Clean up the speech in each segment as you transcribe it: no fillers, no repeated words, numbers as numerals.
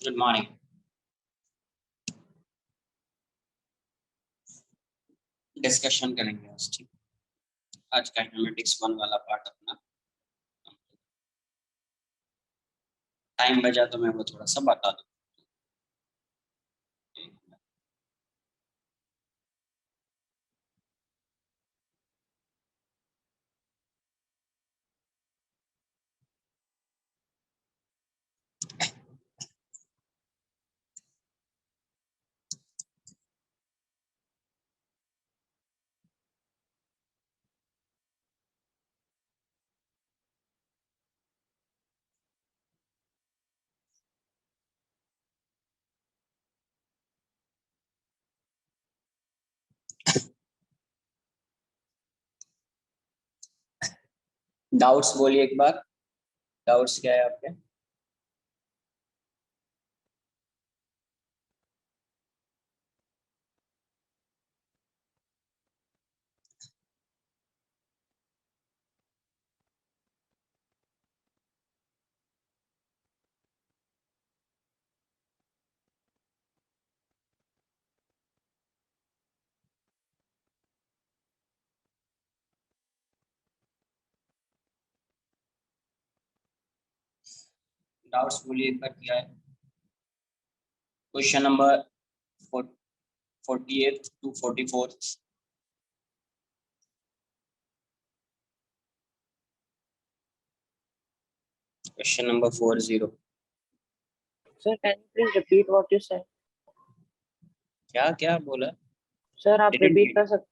Good morning. Discussion करेंगे आज। ठीक, आज का मैथमेटिक्स 1 वाला पार्ट अपना टाइम बचा तो मैं वो थोड़ा सा बता दूं। डाउट्स बोलिए एक बार। डाउट्स क्या है आपके? डाउट्स बोलिए एक बार, क्या है? Question number 48 to 44। Question number 40। Sir, can you please repeat what you said? क्या क्या बोला? Sir, आप repeat कर सकते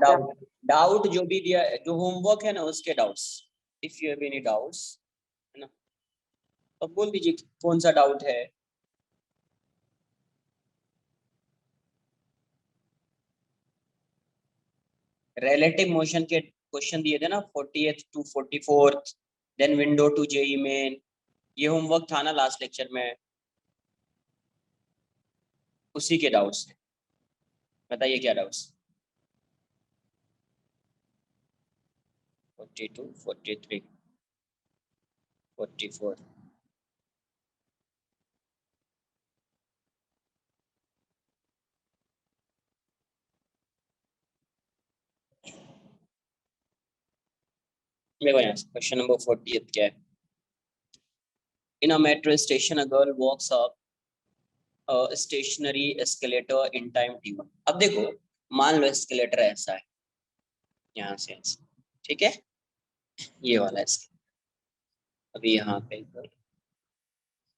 हैं? डाउट जो भी दिया, जो होमवर्क है ना उसके doubts. If you have any doubts, है ना, तो बोल दीजिए कौन सा डाउट है। रिलेटिव मोशन के क्वेश्चन दिए थे ना 48 to 44, then window to JEE Main. ये होमवर्क था ना लास्ट लेक्चर में, उसी के डाउट्स थे। बताइए क्या डाउट्स? 42, 43, 44। देखो यहाँ क्वेश्चन नंबर 48 क्या है। In a metro station a girl walks up stationary escalator in time t1। अब देखो, मान लो एस्केलेटर ऐसा है, यहाँ से ऐसा, ठीक है, ये वाला एस्केलेटर। अभी यहाँ पे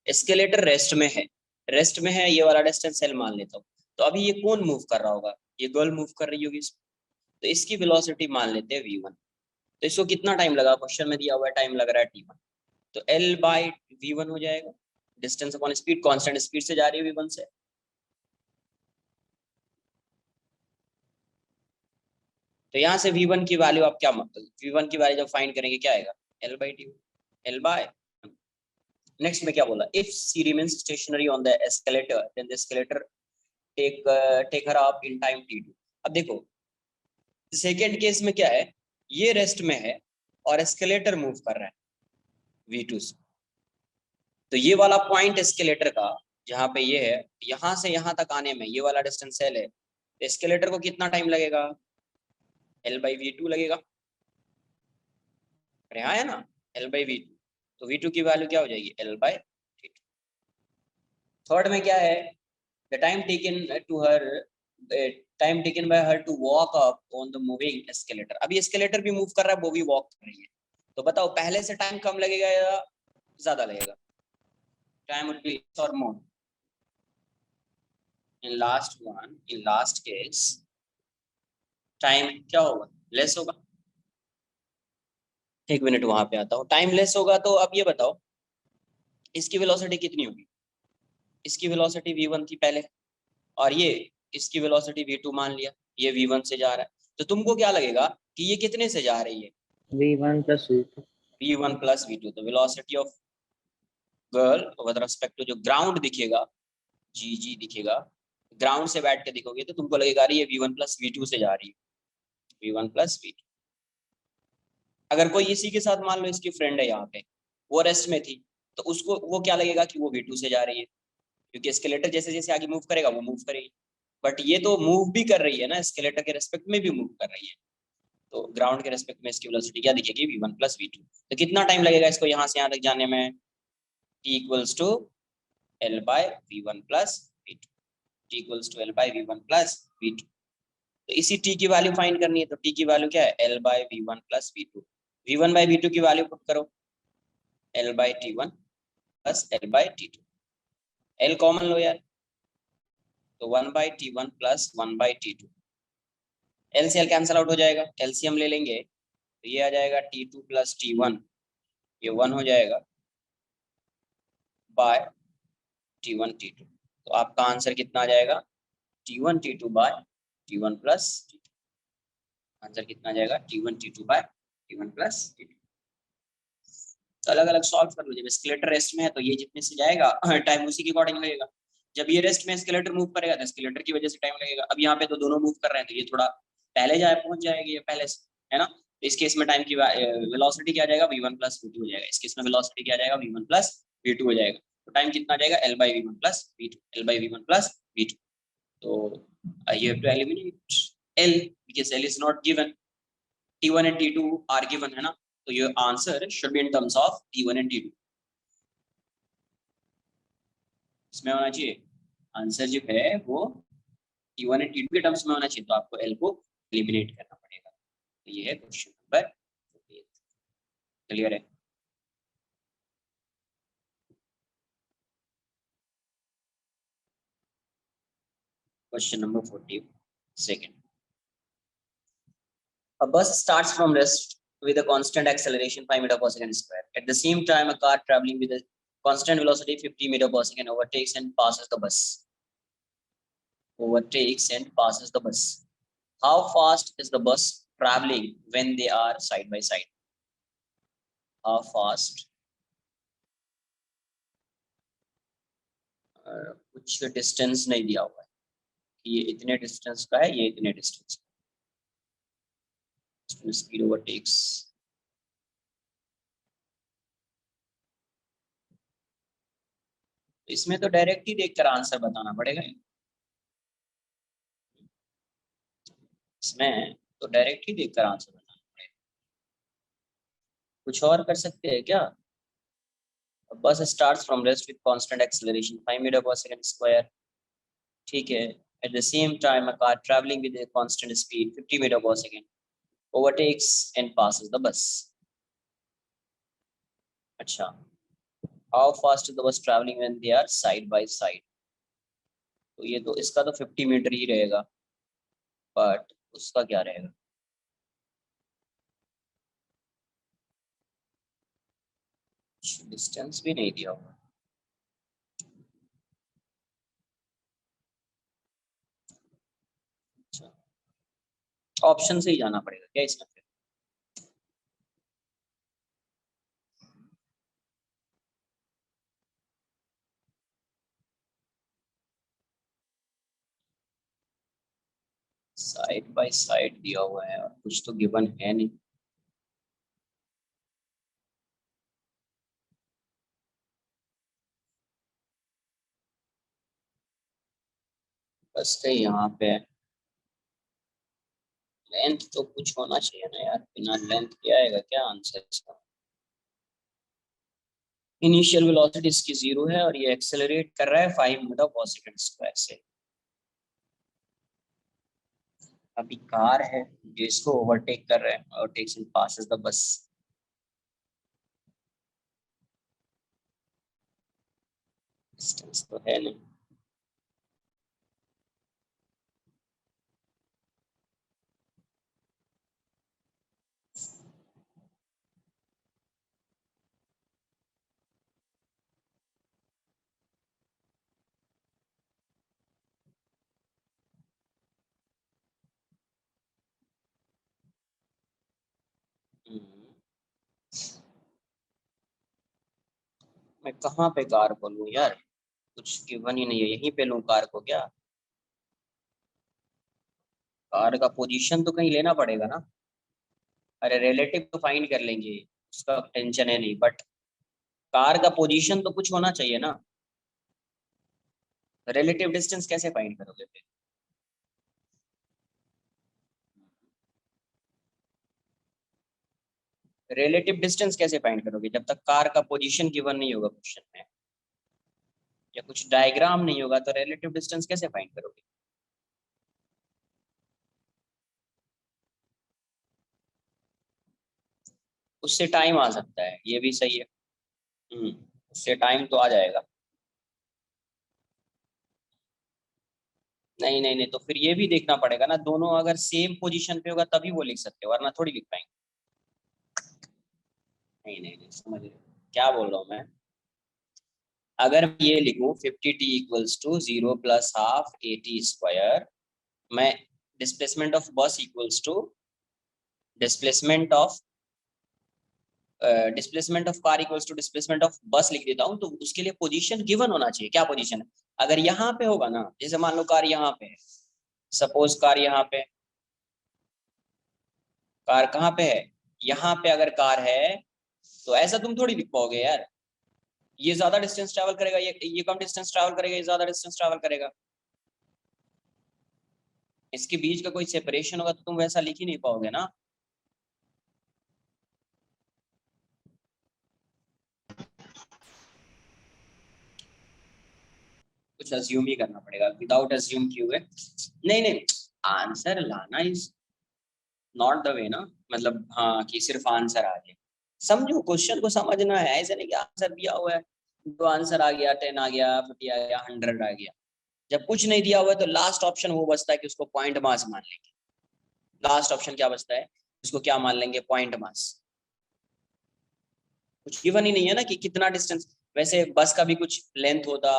एस्केलेटर रेस्ट में है, रेस्ट में है, ये वाला डिस्टेंस एल मान लेता हूँ। तो अभी ये कौन मूव कर रहा होगा? ये गर्ल मूव कर रही होगी इसमें। तो इसकी वेलोसिटी मान लेते हैं v1। तो इसको कितना टाइम लगा? क्वेश्चन में दिया हुआ है टाइम लग रहा है t1। तो l बाई v1 हो जाएगा। Distance upon speed, constant speed से जा रही है v1 से। तो यहाँ से v1 की वैल्यू आप क्या मतलब, v1 की वैल्यू जब फाइंड करेंगे क्या आएगा? l by T, l by. Next में क्या बोला? If she remains stationary on the escalator then the escalator take her up in time t2। अब देखो सेकेंड केस में क्या है, ये रेस्ट में है और एस्केलेटर मूव कर रहा है v2 से। तो ये वाला पॉइंट एस्केलेटर का जहाँ पे ये है, यहाँ से यहाँ तक आने में ये वाला डिस्टेंस l है। तो एस्केलेटर को कितना टाइम लगेगा? l बाई v2 लगेगा। यहाँ है ना l बाई v2, तो v2 की वैल्यू क्या हो जाएगी? l by v2। थर्ड में क्या है? The time taken to her time taken by her to walk up on the moving escalator. अभी एस्केलेटर भी मूव कर रहा है, वो भी वॉक कर रही है। तो बताओ पहले से टाइम कम लगेगा या ज्यादा लगेगा? टाइम वुड बी लेस और मोर। इन लास्ट केस टाइम क्या होगा? लेस होगा। एक मिनट वहां पे आता हूँ। टाइम लेस होगा तो अब ये बताओ इसकी वेलोसिटी कितनी होगी? इसकी वेलोसिटी v1 थी पहले, और ये इसकी वेलोसिटी v2 मान लिया, ये v1 से जा रहा है। तो तुमको क्या लगेगा कि ये कितने से जा रही है? v1 plus v2। v1 plus v2। तो velocity of girl with respect to जो ग्राउंड दिखेगा, जी दिखेगा, ग्राउंड से बैठ के देखोगे तो तुमको लगेगा ये v1 प्लस v2 से जा रही है, v1 प्लस v2। अगर कोई इसी के साथ मान लो इसकी फ्रेंड है यहाँ पे, वो रेस्ट में थी, तो उसको वो क्या लगेगा कि वो v2 से जा रही है, क्योंकि स्केलेटर जैसे जैसे आगे मूव करेगा वो मूव करेगी, बट ये तो मूव भी कर रही है ना, स्केलेटर के रेस्पेक्ट में भी मूव कर रही है, तो ग्राउंड के रेस्पेक्ट में इसकी वेलोसिटी क्या दिखेगी, v1 प्लस v2। तो कितना टाइम लगेगा इसको यहाँ से यहाँ तक जाने में, t equals to l by v1 plus v2, t equals to l by v1 plus v2। तो इसी t की वैल्यू फाइंड करनी है, तो t की वैल्यू क्या है, l by v1 plus v2। v1 by v2 की वैल्यू पुट करो, l by t1 plus l by t2, l common लो यार, तो 1 by t1 plus 1 by t2, l से l कैंसिल आउट हो जाएगा, एलसीएम ले लेंगे तो ये आ जाएगा t2 प्लस t1, ये 1 हो जाएगा बाय t1 t2। तो आपका आंसर कितना आ जाएगा, t1 t2 bye t1 plus t2। Answer कितना आ जाएगा, t1 t2 bye t1 plus t2। तो अलग अलग सॉल्व कर लो, जब स्केलेटर रेस्ट में है तो ये जितने से जाएगा टाइम उसी के अकॉर्डिंग लगेगा, जब ये रेस्ट में स्केलेटर मूव करेगा तो स्केलेटर की वजह से टाइम लगेगा। अब यहाँ पे तो दोनों मूव कर रहे हैं तो ये थोड़ा पहले जाए पहुंच जाएगी ये पहले से, है ना। तो इस केस में टाइम की वेलोसिटी क्या आ जाएगा, v1 प्लस v2 हो जाएगा, इस केस में वेलोसिटी क्या आ जाएगा, v1 प्लस v2 हो जाएगा। तो टाइम कितना आ जाएगा, l by v1 plus v2, l by v1 plus v2। तो you have to eliminate l because l is not given, t1 and t2 are given, है ना। तो your answer should be in terms of t1 and t2, इसमें होना चाहिए answer जो है वो t1 and t2 के टर्म्स में होना चाहिए, तो आपको l को एलिमिनेट करना पड़ेगा। तो ये है क्वेश्चन नंबर 48। क्लियर है। Question number 42। A bus starts from rest with a constant acceleration 5 meter per second square. At the same time, a car traveling with a constant velocity 50 meter per second overtakes and passes the bus. How fast is the bus traveling when they are side by side? How fast? कुछ distance नहीं दिया हुआ है कि ये इतने distance का है, ये इतने डिस्टेंस का। स्पीड ओवरटेक्स, इसमें तो डायरेक्ट ही देखकर आंसर बताना पड़ेगा, इसमें तो डायरेक्ट ही देखकर आंसर बताना पड़ेगा। कुछ और कर सकते हैं क्या? A bus starts from rest with constant acceleration 5 meter per second square, ठीक है। At the same time, a car traveling with a constant speed 50 meter per second overtakes and passes the bus. अच्छा, how fast is the bus traveling when they are side by side? तो ये तो इसका तो 50 metre ही रहेगा, but उसका क्या रहेगा, डिस्टेंस भी नहीं दिया हुआ। अच्छा, ऑप्शन से ही जाना पड़ेगा क्या इसमें फिर? साइड बाय साइड दिया हुआ है और कुछ तो गिवन है नहीं। बस के यहाँ पे लेंथ तो कुछ होना चाहिए ना यार, बिना लेंथ के आएगा क्या आंसर इसका? इनिशियल वेलोसिटी इसकी 0 है और ये एक्सेलरेट कर रहा है 5 मीटर पर सेकंड स्क्वायर से। अभी कार है जो इसको ओवरटेक कर रहा है, overtakes and passes the bus. Distance तो है नहीं। मैं कहाँ पे कार को लूँ यार, कुछ गिवन ही नहीं है, यहीं पे लूँ कार को क्या? कार का पोजीशन तो कहीं लेना पड़ेगा ना। अरे रिलेटिव तो फाइंड कर लेंगे, उसका टेंशन है नहीं, बट कार का पोजीशन तो कुछ होना चाहिए ना, रिलेटिव डिस्टेंस कैसे फाइंड करोगे फिर? रिलेटिव डिस्टेंस कैसे फाइंड करोगे जब तक कार का पोजीशन गिवन नहीं होगा क्वेश्चन में, या कुछ डायग्राम नहीं होगा, तो रिलेटिव डिस्टेंस कैसे फाइंड करोगे? उससे टाइम आ सकता है, ये भी सही है। उससे टाइम तो आ जाएगा। नहीं नहीं नहीं, तो फिर ये भी देखना पड़ेगा ना, दोनों अगर सेम पोजीशन पे होगा तभी वो लिख सकते हो, वरना थोड़ी लिख पाएंगे। नहीं नहीं नहीं, समझ रहे हो क्या बोल रहा हूँ मैं? अगर मैं ये लिखूं 50t = 0 + ½ at², मैं displacement of bus equals to displacement of displacement of car equals to displacement of bus लिख देता हूं, तो उसके लिए पोजीशन गिवन होना चाहिए। क्या पोजीशन है? अगर यहाँ पे होगा ना, जैसे मान लो कार यहाँ पे है, सपोज कार यहाँ पे, कार कहाँ पे है, यहाँ पे अगर कार है, तो ऐसा तुम थोड़ी लिख पाओगे यार। ये ज्यादा डिस्टेंस ट्रैवल करेगा, ये कम डिस्टेंस ट्रैवल करेगा, ये ज्यादा डिस्टेंस ट्रैवल करेगा, इसके बीच का कोई सेपरेशन होगा तो तुम वैसा लिख ही नहीं पाओगे ना। कुछ अज्यूम ही करना पड़ेगा, विदाउट अज्यूम किए हुए नहीं नहीं, आंसर लाना इज नॉट द वे ना, मतलब हाँ कि सिर्फ आंसर आ जाए। समझो, क्वेश्चन को समझना है, ऐसा नहीं कि आंसर दिया हुआ है तो आंसर आ गया, 10 आ गया, 50 आ गया, 100 आ गया। जब कुछ नहीं दिया हुआ है तो लास्ट ऑप्शन वो बचता है कि उसको पॉइंट मास मान लेंगे। लास्ट ऑप्शन क्या बचता है, उसको क्या मान लेंगे, पॉइंट मास। कुछ गिवन ही नहीं है ना कि कितना डिस्टेंस। वैसे बस का भी कुछ लेंथ होता,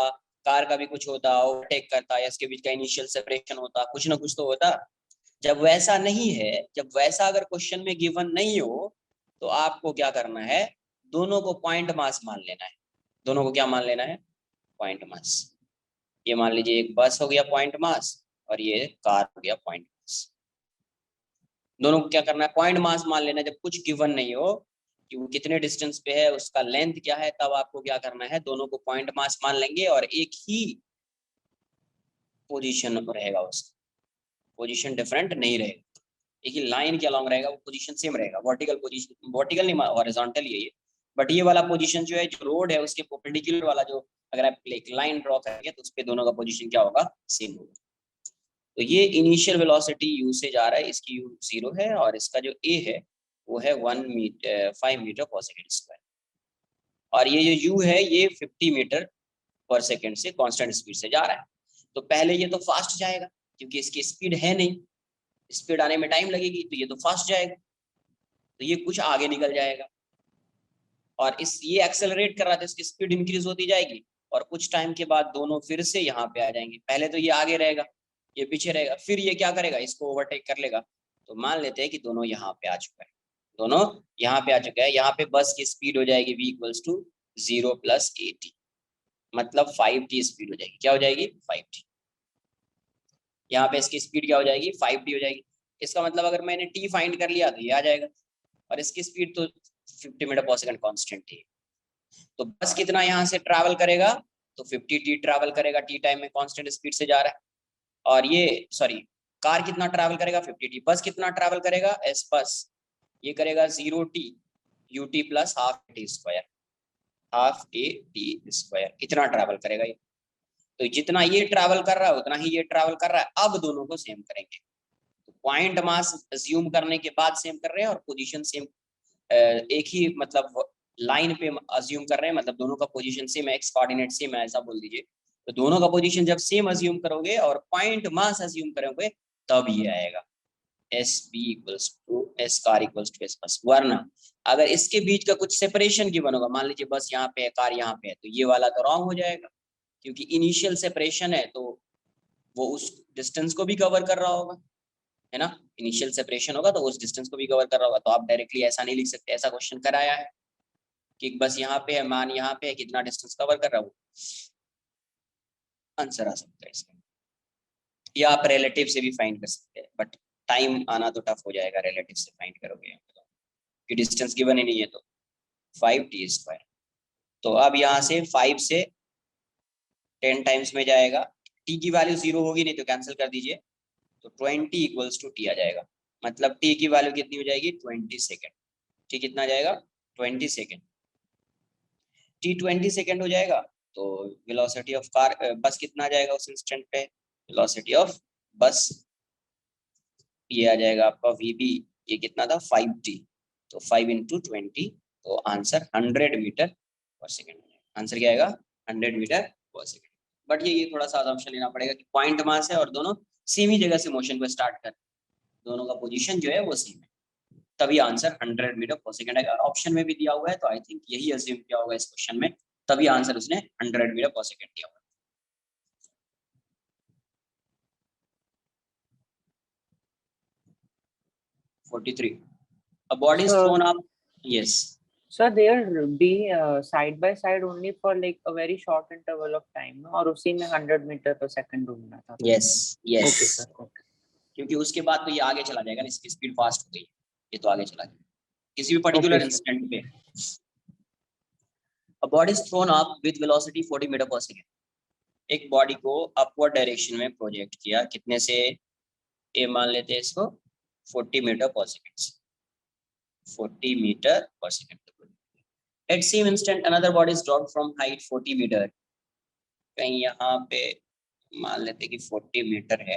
कार का भी कुछ होता, ओवरटेक करता, या इसके बीच का इनिशियल सेपरेशन होता, कुछ ना कुछ तो होता। जब वैसा नहीं है, जब वैसा अगर क्वेश्चन में गिवन नहीं हो, तो आपको क्या करना है, दोनों को पॉइंट मास मान लेना है। दोनों को क्या मान लेना है, पॉइंट मास। ये मान लीजिए एक बस हो गया पॉइंट मास, और ये कार हो गया पॉइंट मास। दोनों को क्या करना है, पॉइंट मास मान लेना है। जब कुछ गिवन नहीं हो कि वो कितने डिस्टेंस पे है, उसका लेंथ क्या है, तब आपको क्या करना है, दोनों को पॉइंट मास मान लेंगे और एक ही पोजीशन रहेगा उसका, पोजीशन डिफरेंट नहीं रहेगा, एक ही लाइन के अलॉन्ग रहेगा, वो पोजीशन सेम रहेगा। वर्टिकल पोजीशन, वर्टिकल नहीं, हॉरिजॉन्टल ही है ये। बट ये वाला पोजीशन जो है, जो रोड है उसके परपेंडिकुलर वाला, जो अगर आप एक लाइन ड्रॉ करेंगे तो उस पे दोनों का पोजीशन क्या होगा, सेम होगा। तो ये इनिशियल वेलोसिटी u से जा रहा है, इसकी u 0 है, और इसका जो a है वो है 5 मीटर/सेकंड²। और ये जो u है ये 50 मीटर/सेकंड से कांस्टेंट स्पीड से जा रहा है। तो पहले ये तो फास्ट जाएगा, क्योंकि इसकी स्पीड है नहीं, स्पीड आने में टाइम लगेगी, तो ये तो फास्ट जाएगा, तो ये कुछ आगे निकल जाएगा। और इस ये एक्सेलरेट कर रहा था, इसकी स्पीड इंक्रीज होती जाएगी, और कुछ टाइम के बाद दोनों फिर से यहाँ पे आ जाएंगे। पहले तो ये आगे रहेगा, ये पीछे रहेगा, फिर ये क्या करेगा, इसको ओवरटेक कर लेगा। तो मान लेते हैं कि दोनों यहाँ पे आ चुका है, दोनों यहाँ पे आ चुका है। यहाँ पे बस की स्पीड हो जाएगी v = 0 + at, मतलब 5t स्पीड हो जाएगी। क्या हो जाएगी, 5t। यहाँ पे इसकी स्पीड क्या हो जाएगी, 5t हो जाएगी। इसका मतलब अगर मैंने t फाइंड कर लिया तो ये आ जाएगा, और इसकी स्पीड तो 50 मीटर/सेकंड कांस्टेंट है। तो बस कितना यहाँ से ट्रैवल करेगा, तो 50t ट्रैवल करेगा, टी टाइम में कांस्टेंट स्पीड से जा रहा है। और ये सॉरी, कार कितना ट्रैवल करेगा, 50t। बस कितना ट्रैवल करेगा, एस बस ये करेगा 0t ut + ½ at², इतना ट्रैवल करेगा ये। तो जितना ये ट्रैवल कर रहा है उतना ही ये ट्रैवल कर रहा है। अब दोनों को सेम करेंगे, तो पॉइंट मास अज्यूम करने के बाद सेम कर रहे हैं, और पोजीशन सेम, एक ही मतलब लाइन पे अज्यूम कर रहे हैं, मतलब दोनों का पोजीशन सेम है, एक्स कोऑर्डिनेट सेम है, ऐसा बोल दीजिए। तो दोनों का पोजीशन जब सेम अज्यूम करोगे और पॉइंट मास अज्यूम करोगे, तब ये आएगा S car = S बस। वरना अगर इसके बीच का कुछ सेपरेशन गिवन होगा, मान लीजिए बस यहाँ पे है, कार यहाँ पे है, तो ये वाला तो रॉन्ग हो जाएगा, क्योंकि इनिशियल सेपरेशन है, तो वो उस डिस्टेंस को भी कवर कर रहा होगा, है ना। इनिशियल सेपरेशन होगा तो उस डिस्टेंस को भी कवर कर रहा होगा। तो आप डायरेक्टली ऐसा नहीं लिख सकते, ऐसा क्वेश्चन कराया है कि बस यहाँ पे है, मान यहाँ पे है, कितना डिस्टेंस कवर कर रहा है वो, आंसर आ सकता है इसका। या आप रिलेटिव से भी फाइंड कर सकते हैं, बट टाइम आना तो टफ हो जाएगा रिलेटिव से फाइंड करोगे कि डिस्टेंस गिवन ही नहीं है। तो 5t²। तो अब यहाँ से 5 से 10 टाइम्स में जाएगा, टी की वैल्यू 0 होगी नहीं तो कैंसिल कर दीजिए, तो 20 इक्वल्स टू टी आ जाएगा, मतलब टी की वैल्यू कितनी हो जाएगी 20 सेकेंड। टी कितना आ जाएगा 20 सेकेंड, टी 20 सेकेंड हो जाएगा तो वेलोसिटी ऑफ कार बस कितना आ जाएगा उस इंस्टेंट पे, वेलोसिटी ऑफ बस ये आ जाएगा आपका वीबी, ये कितना था 5t, तो 5 इंटू 20, तो answer 100 metre per second. Answer क्या आएगा 100 मीटर पर सेकेंड। बट ये थोड़ा सा assumption लेना पड़ेगा कि पॉइंट मास है और दोनों सेम ही जगह से मोशन को स्टार्ट कर, दोनों का पोजीशन जो है वो सेम है, तभी आंसर 100 मीटर पर सेकेंड आएगा। ऑप्शन में भी दिया हुआ है तो आई थिंक यही अज्यूम किया होगा इस क्वेश्चन में, तभी आंसर उसने 100 मीटर पर सेकेंड दिया हुआ है। 43 a body is So, thrown up, yes so they'll be side by side only for like a very short interval of time, no? और उसी में 100 मीटर पर सेकंड ढूंढना था। yes yes Okay, sir. Okay. क्योंकि उसके बाद तो ये आगे चला जाएगा ना, इसकी स्पीड फास्ट हो गई, ये तो आगे चला जाएगा किसी भी पर्टिकुलर Okay, sir. इंस्टेंट पे। a body is thrown up with velocity 40 metre per second, एक बॉडी को अपवर्ड डायरेक्शन में प्रोजेक्ट किया, कितने से, ए मान लेते हैं इसको 40 मीटर पर सेकेंड से, 40 metre per second. At same instant another body is dropped from height 40 metre, कहीं यहाँ पे मान लेते कि 40 मीटर है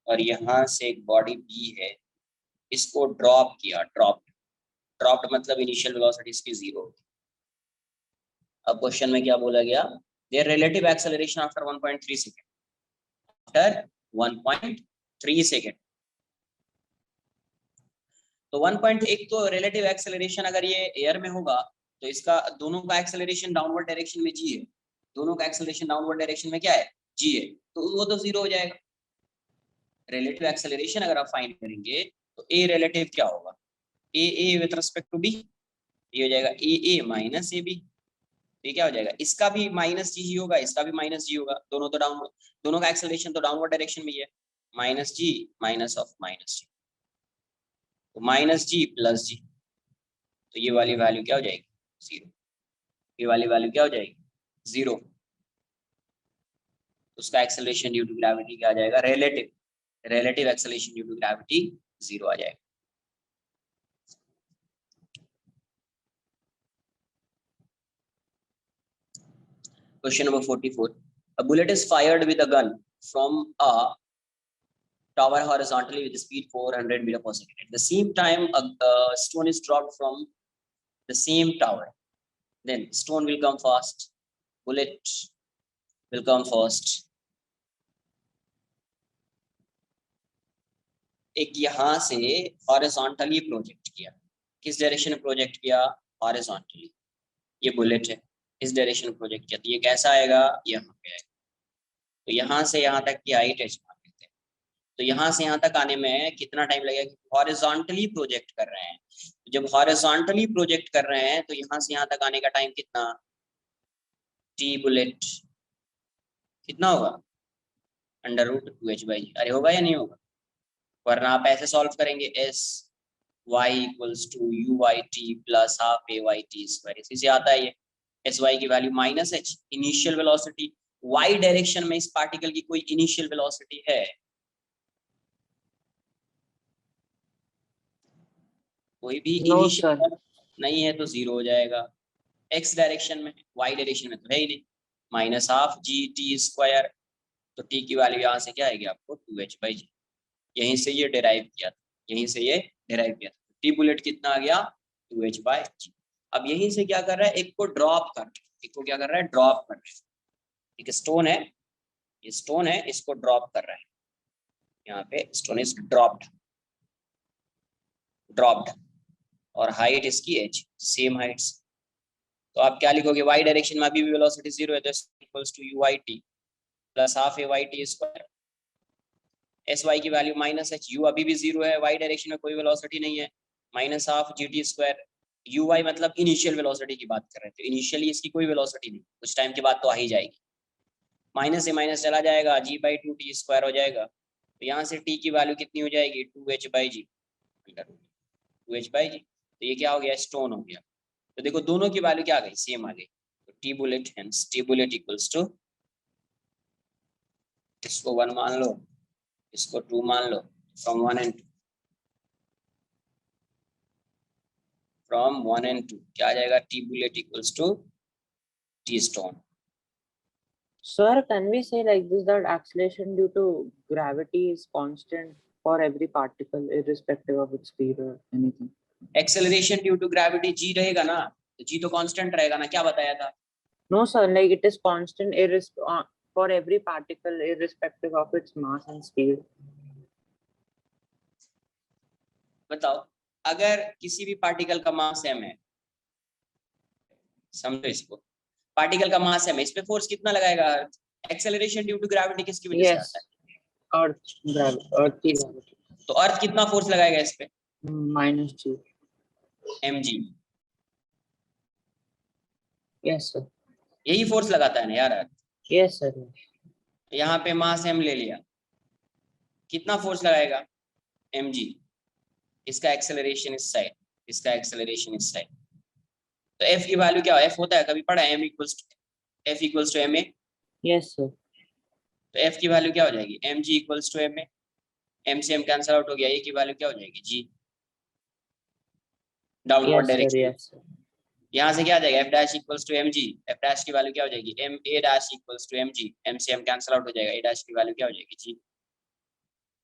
और यहाँ से एक बॉडी बी है, इसको ड्रॉप किया, ड्रॉप्ड मतलब इनिशियल वेलोसिटी इसकी 0। अब क्वेश्चन में क्या बोला गया, there relative acceleration after 1.3 second, after 1.3 second. तो 1.1 तो रिलेटिव एक्सेलरेशन अगर ये एयर में होगा तो इसका दोनों का एक्सेलरेशन डाउनवर्ड डायरेक्शन में जी है, दोनों का एक्सेलरेशन डाउनवर्ड डायरेक्शन में क्या है जी है, तो वो तो 0 हो जाएगा। रिलेटिव एक्सेलरेशन अगर आप फाइंड करेंगे तो ए रिलेटिव क्या होगा, A with respect to B, ये हो जाएगा ए माइनस ए बी, ये क्या हो जाएगा, इसका भी माइनस जी होगा, इसका भी माइनस जी होगा, दोनों तो डाउनवर्ड, दोनों का एक्सेलरेशन तो डाउनवर्ड डायरेक्शन में ही है, minus g minus of minus g, तो माइनस जी प्लस जी, तो ये वाली वैल्यू क्या हो जाएगी 0, ये वाली वैल्यू क्या हो जाएगी 0, उसका एक्सेलरेशन ड्यू टू ग्रेविटी क्या आ जाएगा, relative acceleration due to gravity 0 आ जाएगा। Question number 44. A bullet is fired with a gun from a tower horizontally with speed 400 meter per second. At the same time, a stone is dropped from the same tower. Then stone will come first, bullet will come first. एक यहाँ से horizontally project किया, किस direction में project किया, horizontally, ये bullet है, इस डायरेक्शन में प्रोजेक्ट किया, तो ये कैसा आएगा, यहाँ पे आएगा, तो यहाँ से यहाँ तक की हाइट h मान लेते हैं, तो यहाँ से यहाँ तक आने में कितना टाइम लगेगा, हॉरिजॉन्टली प्रोजेक्ट कर रहे हैं, जब हॉरिजॉन्टली प्रोजेक्ट कर रहे हैं तो यहाँ से यहाँ तक आने का टाइम कितना, टी बुलेट कितना होगा √2h/g, अरे होगा या नहीं होगा, वरना आप ऐसे सॉल्व करेंगे s y equals to u/t plus half a/t square, इसी से आता है ये, एस वाई की value minus H, initial velocity, Y direction में इस पार्टिकल की कोई इनिशियल वेलोसिटी है, कोई भी इनिशियल नहीं है तो 0 हो जाएगा, एक्स डायरेक्शन में, वाई डायरेक्शन में तो है ही नहीं, minus half G T square, तो टी की वैल्यू यहाँ से क्या आएगी आपको 2h/g, यहीं से ये डिराइव किया था, यहीं से ये डिराइव किया था, टी बुलेट कितना आ गया 2h/g। अब यहीं से क्या कर रहा है, एक को ड्रॉप कर, एक को क्या कर रहा है ड्रॉप कर रहा है, एक स्टोन है, ये स्टोन है, इसको ड्रॉप कर रहा है, यहाँ पे स्टोन इज ड्रॉप्ड और हाइट इसकी h, सेम हाइट्स, तो आप क्या लिखोगे, y डायरेक्शन में अभी भी वेलोसिटी 0 है तो equals to u/t plus half a/t square, sy की वैल्यू माइनस h, u अभी भी 0 है, y डायरेक्शन में कोई वेलोसिटी नहीं है, minus half gt square, uy मतलब इनिशियल वेलोसिटी की बात कर रहे हैं, तो इनिशियली इसकी कोई वेलोसिटी नहीं, कुछ टाइम के बाद तो आ ही जाएगी, माइनस से माइनस चला जाएगा, g/2t स्क्वायर हो जाएगा, तो यहाँ से t की वैल्यू कितनी हो जाएगी 2h/g, 2h/g, तो ये क्या हो गया स्टोन हो गया, तो देखो दोनों की वैल्यू क्या आ गई, सेम आ गई। तो T bullet hence T bullet equals to, इसको 1 मान लो, इसको 2 मान लो, फ्रॉम 1 एंड 2, फ्रॉम 1 एंड 2 क्या आ जाएगा, T bullet equals to T stone. Sir, can we say like this that acceleration due to gravity is constant for every particle, irrespective of its speed or anything? Acceleration due to gravity g रहेगा ना, तो जी तो constant रहेगा ना, क्या बताया था। No, sir, like it is constant for every particle, irrespective of its mass and speed. बताओ, अगर किसी भी पार्टिकल का मास m है, समझो इसको, पार्टिकल का मास m है, इस पे फोर्स कितना लगाएगा, एक्सेलरेशन ड्यू टू ग्रेविटी किसकी वजह से आता Yes, Earth gravity, Earth की gravity. है, तो अर्थ कितना फोर्स लगाएगा इस पे, Minus G. mg, Yes, sir. यही फोर्स लगाता है ना यार अर्थ। Yes, sir. यहाँ पे मास m ले लिया, कितना फोर्स लगाएगा, mg, इसका एक्सेलरेशन इस साइड, इसका एक्सेलरेशन इस साइड, तो f की वैल्यू क्या है, f होता है कभी पढ़ा है, f equals to ma, Yes, sir. तो f की वैल्यू क्या हो जाएगी, mg equals to ma, m से m कैंसिल आउट हो गया, a की वैल्यू क्या हो जाएगी, g, downward Yes, sir. Direction. Yes, sir. यहाँ से क्या आ जाएगा, f dash equals to mg, f dash की वैल्यू क्या हो जाएगी, m a dash equals to mg, m से m कैंसिल आउट हो जाएगा, a डैश की वैल्यू क्या हो जाएगी, g।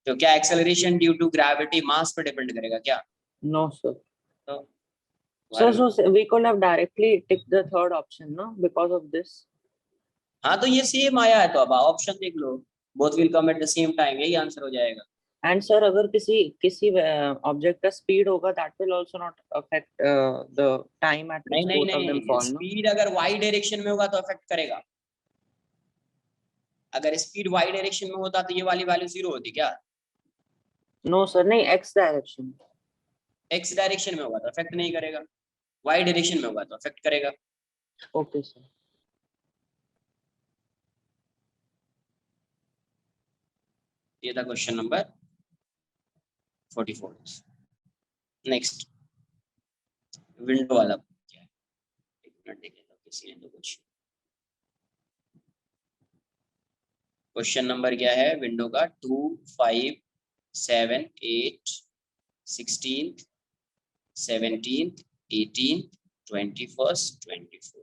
तो क्या एक्सेलरेशन ड्यू टू ग्रेविटी मास पे डिपेंड करेगा क्या, No, sir. तो So we could have directly ticked the third option, no? Because of this. हाँ तो ये सेम आया है, तो अब ऑप्शन देख लो, both will come at the same time, यही आंसर हो जाएगा। And sir, अगर किसी object का speed होगा, that will also not affect the time at नहीं which नहीं both of them नहीं, fall, no? स्पीड अगर वाई डायरेक्शन में होगा तो अफेक्ट करेगा, अगर स्पीड वाई डायरेक्शन में होता तो ये वाली वैल्यू 0 होती क्या, No, sir, नहीं, x direction. एक्स डायरेक्शन में होगा तो अफेक्ट नहीं करेगा, वाई डायरेक्शन में होगा तो अफेक्ट करेगा। Okay, sir. ये था क्वेश्चन नंबर 44। नेक्स्ट विंडो वाला क्या है, एक मिनट देख लेता हूँ किसी ने तो कुछ, क्वेश्चन नंबर क्या है विंडो का, 2 5 7 8 16 17 18 21 24।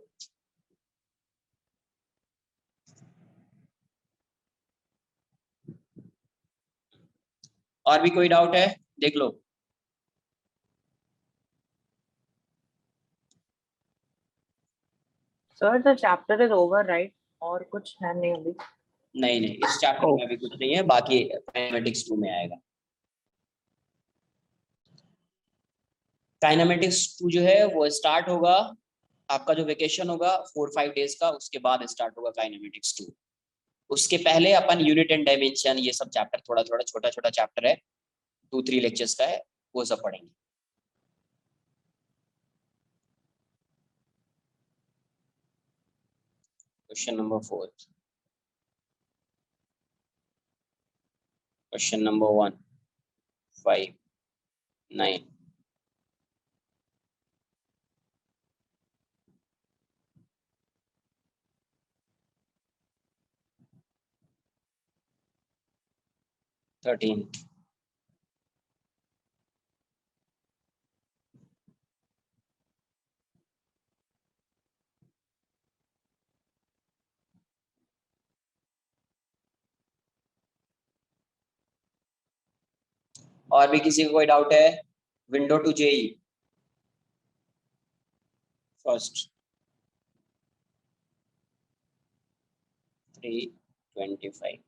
और भी कोई डाउट है, देख लो। Sir, the chapter is over, right? और कुछ है नहीं अभी? नहीं नहीं, इस चैप्टर में अभी कुछ नहीं है, बाकी काइनेमेटिक्स 2 में आएगा। काइनेमेटिक्स 2 जो है वो स्टार्ट होगा, आपका जो वेकेशन होगा 4-5 डेज का, उसके बाद स्टार्ट होगा काइनेमेटिक्स 2। उसके पहले अपन यूनिट एंड डायमेंशन ये सब चैप्टर, थोड़ा थोड़ा छोटा छोटा चैप्टर है, 2-3 लेक्चर्स का है, वो सब पढ़ेंगे। Question number 4, question number 1 5 9 13। और भी किसी को कोई डाउट है, window to JEE first 325।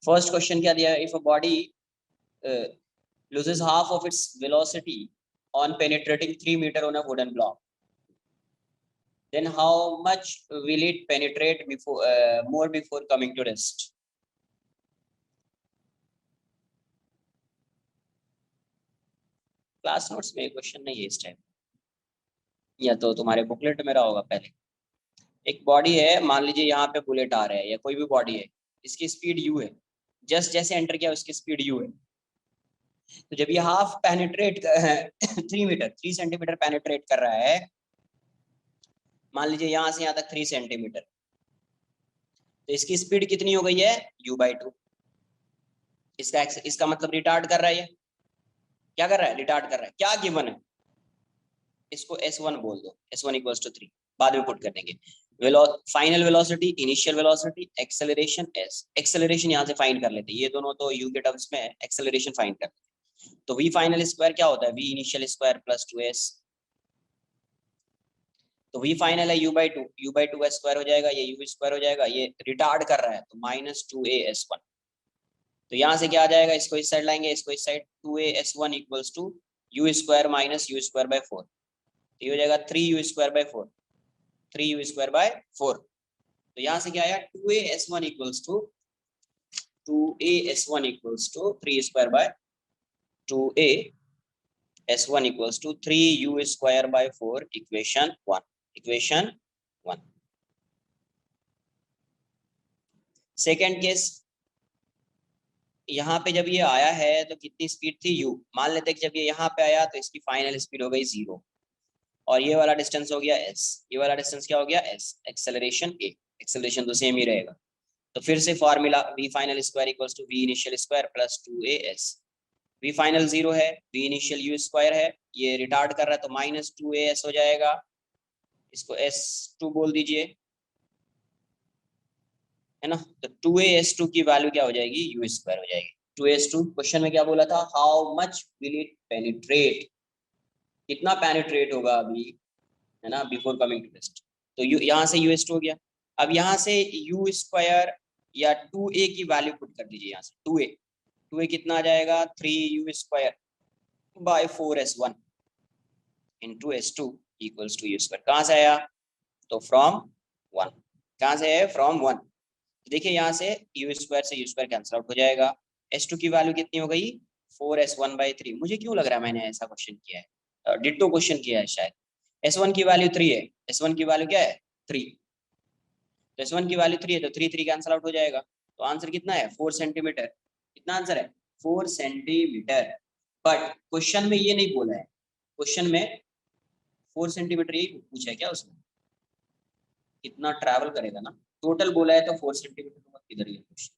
First question क्या दिया है, if a body loses half of its velocity on penetrating 3 meter on a wooden block, then how much will it penetrate before more before coming to rest? Class notes में question नहीं है इस time, या तो तुम्हारे booklet में रहा होगा पहले। एक बॉडी है, मान लीजिए यहाँ पे बुलेट आ रहा है या कोई भी बॉडी है, इसकी स्पीड u है, जस्ट जैसे एंटर किया उसकी स्पीड u है, तो जब ये हाफ पेनिट्रेट 3 सेंटीमीटर पेनिट्रेट कर रहा है, मान लीजिए यहाँ से यहाँ तक 3 सेंटीमीटर, तो इसकी स्पीड कितनी हो गई है u/2। इसका मतलब रिटार्ड कर रहा है, ये क्या कर रहा है, रिटार्ड कर रहा है। क्या गिवन है, इसको S1 बोल दो, S1 = 3, बाद में पुट कर देंगे। Final velocity, initial velocity, acceleration S। Acceleration यहाँ से फाइंड कर लेते हैं, ये दोनों तो u के टर्म्स में है, एक्सेलरेशन फाइंड कर लेते हैं। तो v फाइनल स्क्वायर क्या होता है, v initial square plus 2s। तो v फाइनल है u/2 का स्क्वायर हो जाएगा, ये u स्क्वायर हो जाएगा, ये रिटार्ड कर रहा है तो -2a/s1। तो यहाँ से क्या आ जाएगा, इसको इस साइड लाएंगे, इसको इस साइड, 2a/s1 = u² - u²/4। तो ये हो जाएगा 3u²/4, 3u²/4। तो यहाँ से क्या आया, 2a/s1 = 3u²/4, equation 1। Second case, यहाँ पे जब ये आया है तो कितनी स्पीड थी u, मान लेते हैं कि जब ये यहाँ पे आया तो इसकी फाइनल स्पीड हो गई 0, और ये वाला डिस्टेंस हो गया s, ये वाला डिस्टेंस क्या हो गया s, एक्सेलरेशन a। एक्सेलरेशन तो सेम ही रहेगा, तो फिर से formula v final square = v initial square plus 2as। v final 0 है, v इनिशियल u स्क्वायर है, ये रिटार्ड कर रहा है तो -2as हो जाएगा, इसको s2 बोल दीजिए, है ना। तो 2a/s2 की वैल्यू क्या हो जाएगी, u² हो जाएगी। 2a/s2 क्वेश्चन में क्या बोला था, how much will it penetrate, कितना पेनिट्रेट होगा अभी, है ना, बिफोर कमिंग टू रेस्ट। तो यहाँ से u/s2 हो गया। अब यहाँ से u² या 2a की वैल्यू पुट कर दीजिए, यहाँ से 2a कितना आ जाएगा, 3u²/4s1 into s2 = u²। कहाँ से आया, तो फ्रॉम 1। कहाँ से है, फ्रॉम 1। देखिए यहाँ से u² से u² कैंसिल आउट हो जाएगा, s2 की वैल्यू कितनी हो गई, 4s1/3। मुझे क्यों लग रहा है मैंने ऐसा क्वेश्चन किया है, डिट्टो क्वेश्चन किया है शायद। s1 की वैल्यू 3 है, s1 की वैल्यू क्या है 3, तो s1 की वैल्यू 3 है, तो 3 कैंसिल आउट हो जाएगा। तो आंसर कितना है, 4 सेंटीमीटर। कितना आंसर है, 4 सेंटीमीटर। बट क्वेश्चन में ये नहीं बोला है, क्वेश्चन में 4 सेंटीमीटर यही पूछा है क्या उसने, कितना ट्रैवल करेगा ना, टोटल बोला है तो 4 सेंटीमीटर होगा, किधर ये क्वेश्चन,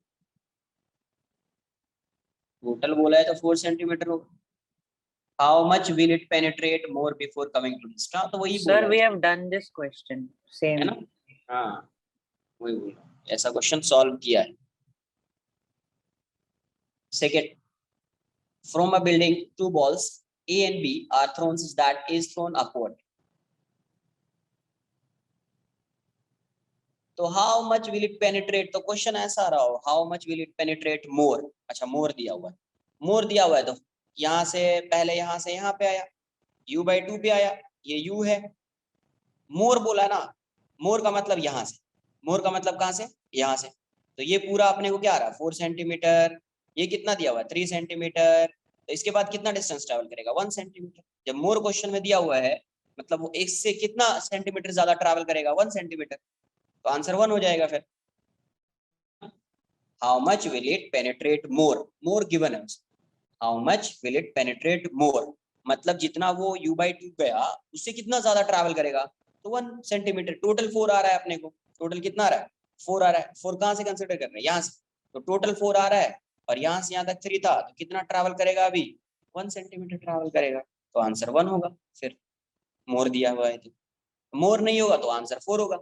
टोटल बोला है तो 4 सेंटीमीटर होगा। How much will it penetrate more before coming to this, तो वही बोला Sir, we have done this question. है Same. ना। हाँ वही बोला, ऐसा क्वेश्चन सॉल्व किया है। Second, from a building 2 balls A and B are thrown such that A is thrown upward. तो how much will it penetrate, तो क्वेश्चन ऐसा रहा हो, how much will it penetrate more। अच्छा मोर दिया हुआ है, मोर दिया हुआ है तो यहाँ से पहले यहाँ से यहाँ पे आया, u/2 पे आया, ये u है, मोर बोला ना, मोर का मतलब यहाँ से, मोर का मतलब कहाँ से, यहाँ से। तो ये पूरा अपने को क्या आ रहा है, 4 सेंटीमीटर, ये कितना दिया हुआ है 3 सेंटीमीटर, तो इसके बाद कितना डिस्टेंस ट्रैवल करेगा 1 सेंटीमीटर। जब मोर क्वेश्चन में दिया हुआ है मतलब वो एक से कितना सेंटीमीटर ज्यादा ट्रैवल करेगा 1 सेंटीमीटर, तो आंसर 1 हो जाएगा फिर। How much will it penetrate more, more given है, how much will it penetrate more मतलब जितना वो u/2 गया उससे कितना ज्यादा ट्रैवल करेगा, तो 1 सेंटीमीटर। टोटल 4 आ रहा है अपने को, टोटल कितना आ रहा है 4 आ रहा है, 4 कहाँ से कंसिडर कर रहे हैं, यहाँ से, तो टोटल 4 आ रहा है, और यहाँ से यहाँ तक 3 था, तो कितना ट्रैवल करेगा अभी 1 सेंटीमीटर ट्रैवल करेगा, तो आंसर 1 होगा। फिर मोर दिया हुआ है तो मोर नहीं होगा तो आंसर 4 होगा।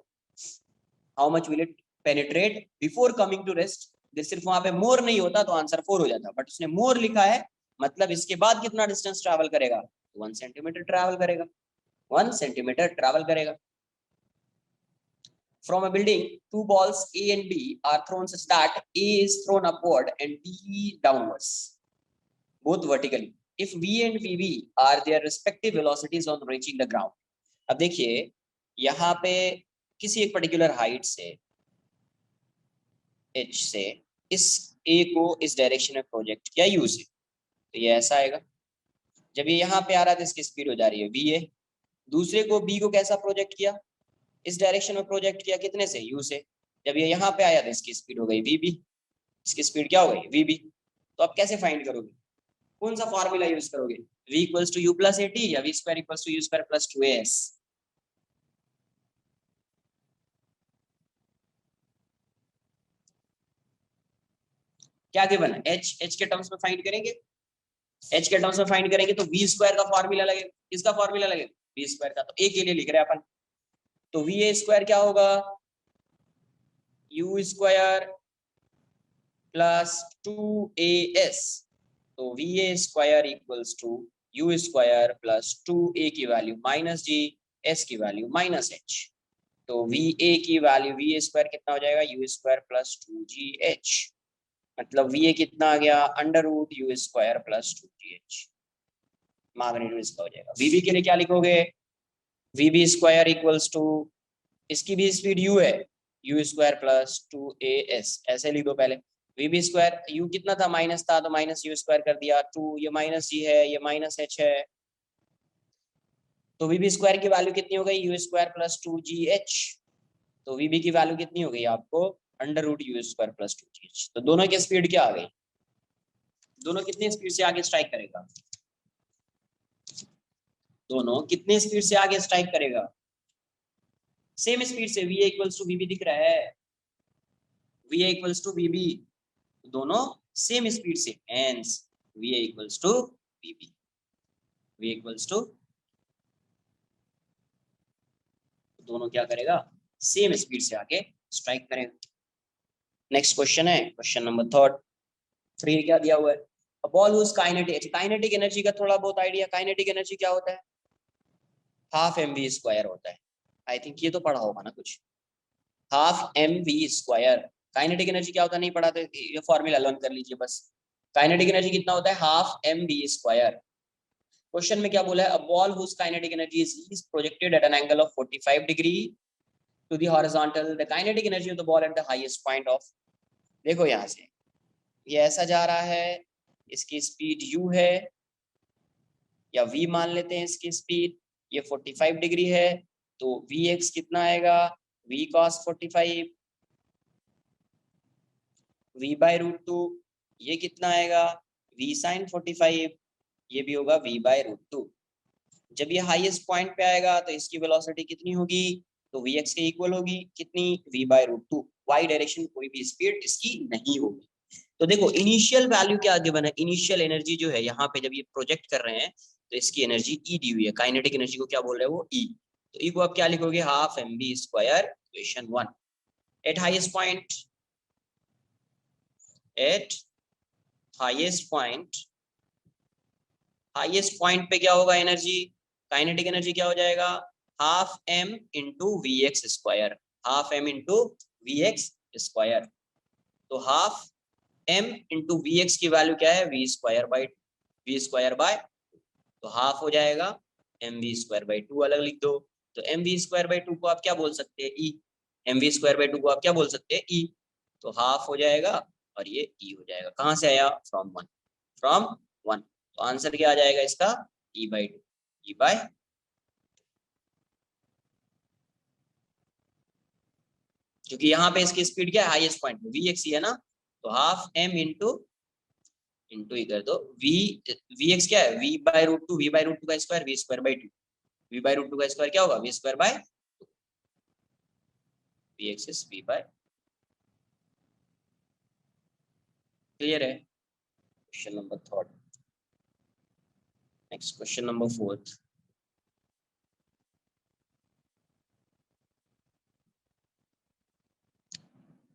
How much will it penetrate before coming to rest, सिर्फ वहां पे मोर नहीं होता तो आंसर 4 हो जाता, बट उसने मोर लिखा है मतलब इसके बाद कितना डिस्टेंस ट्रैवल करेगा, 1 सेंटीमीटर ट्रैवल करेगा, 1 सेंटीमीटर ट्रैवल करेगा। From a building 2 balls A and B are thrown such that A is thrown upward and B downwards, both vertically. If V and VB are their respective velocities on reaching the ground. अब देखिए यहाँ पे किसी एक particular height से h से इस a को इस डायरेक्शन में प्रोजेक्ट किया u से, तो ये ऐसा आएगा। जब ये यहाँ पे आ रहा है तो इसकी स्पीड हो जा रही है va, दूसरे को b को कैसा प्रोजेक्ट किया, इस डायरेक्शन में प्रोजेक्ट किया, कितने से u से, जब ये यहाँ पे आया तो इसकी स्पीड हो गई vb, इसकी स्पीड क्या हो गई vb। तो आप कैसे फाइंड करोगे, कौन सा फॉर्मूला यूज करोगे? v equals to u plus a t या v square equals to u square plus 2as? क्या गिवन है? h के टर्म्स में फाइंड करेंगे, h के टर्म्स में फाइंड करेंगे तो v स्क्वायर का फॉर्मूला लगेगा। किसका फॉर्मूला लगेगा? v स्क्वायर का। तो a के लिए लिख रहे हैं अपन, तो va स्क्वायर क्या होगा? u square plus 2as। तो va square equals to u square plus 2a की वैल्यू माइनस जी, s की वैल्यू माइनस h। तो va की वैल्यू va स्क्वायर कितना हो जाएगा? u square plus 2gh। मतलब va कितना आ गया? Under root u square plus 2gh। Magnitude इसका हो जाएगा। vb के लिए क्या लिखोगे? vb स्क्वायर इक्वल्स टू, इसकी भी स्पीड u है, u स्क्वायर प्लस 2as, ऐसे लिख दो पहले। vb स्क्वायर u कितना था? माइनस था, तो माइनस u स्क्वायर कर दिया, 2 ये माइनस g है, ये माइनस h है, तो vb स्क्वायर की वैल्यू कितनी हो गई? u square plus 2gh। तो vb की वैल्यू कितनी हो गई आपको? Under root u square plus 2gh। तो दोनों की स्पीड क्या आ गई? दोनों कितनी स्पीड से आगे स्ट्राइक करेगा? दोनों कितने स्पीड से आगे स्ट्राइक करेगा? सेम स्पीड से। va इक्वल्स टू vb दिख रहा है, va इक्वल्स टू vb, दोनों सेम स्पीड से, hence va equals to vb, va equals to, दोनों क्या करेगा? सेम स्पीड से आगे स्ट्राइक करेगा। नेक्स्ट क्वेश्चन है क्वेश्चन नंबर 3 क्या दिया हुआ है? A ball whose kinetic, kinetic energy का थोड़ा बहुत आइडिया। काइनेटिक एनर्जी क्या होता है? हाफ mv स्क्वायर होता है। आई थिंक ये तो पढ़ा होगा ना कुछ, half mv square. Kinetic energy क्या होता है नहीं पढ़ा तो ये फॉर्मूला लर्न कर लीजिए बस। काइनेटिक एनर्जी कितना होता है? Half mv square. क्वेश्चन में क्या बोला है? A ball whose kinetic energy is projected at an angle of 45 degree to the horizontal, the kinetic energy of the ball at the highest point of. देखो यहाँ से ये ऐसा जा रहा है, इसकी स्पीड u है या v मान लेते हैं इसकी स्पीड, ये 45 डिग्री है, तो vx कितना आएगा? v cos 45, v by root two, ये कितना आएगा? v sin 45, ये भी होगा v बाय रूट टू। जब ये हाईएस्ट पॉइंट पे आएगा तो इसकी वेलोसिटी कितनी होगी? तो vx के इक्वल होगी कितनी? v by root two. Y direction कोई भी स्पीड इसकी नहीं होगी। तो देखो इनिशियल वैल्यू क्या गिवन है? इनिशियल एनर्जी जो है यहाँ पे जब ये प्रोजेक्ट कर रहे हैं तो इसकी एनर्जी ई दी हुई है। काइनेटिक एनर्जी को क्या बोल रहे हैं वो? ई। तो ई को आप क्या लिखोगे? Half mv square, equation 1। At highest point, at highest point, highest point पे क्या होगा एनर्जी? काइनेटिक एनर्जी क्या हो जाएगा? Half m into v x square, half m into v x square. तो half m into v x की value क्या है? वी स्क्वायर बाय, तो हाफ हो जाएगा एम वी स्क्वायर बाई 2, अलग लिख दो। तो एम वी स्क्वायर बाई 2 को आप क्या बोल सकते हैं? ई। एम वी स्क्वायर बाई 2 को आप क्या बोल सकते हैं? ई। तो हाफ हो जाएगा और ये ई हो जाएगा। कहाँ से आया? From 1, from 1। तो आंसर क्या आ जाएगा इसका? ई बाई 2, ई बाय, क्योंकि यहाँ पे इसकी स्पीड क्या है? हाईएस्ट पॉइंट में वी एक्स ही है ना, तो हाफ एम इंटू इधर दो वी एक्स क्या है? V by root two, v by root two का square, v square by 2, v by root two का स्क्वायर क्या होगा? V square by v x is v by. Clear है? Question number 3। Next question number 4।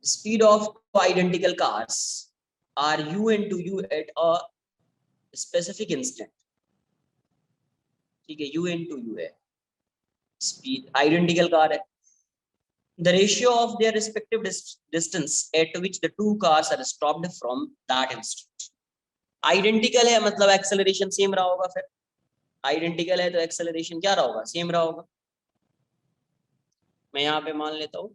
Speed of two identical cars are u into u at a specific instant। ठीक है, u into u है, speed identical car है। The ratio of their respective distance at which the two cars are stopped from that instant। Identical है मतलब acceleration same रहा होगा, फिर identical है तो एक्सेलरेशन क्या रहा होगा? सेम रहा होगा। मैं यहाँ पे मान लेता हूँ,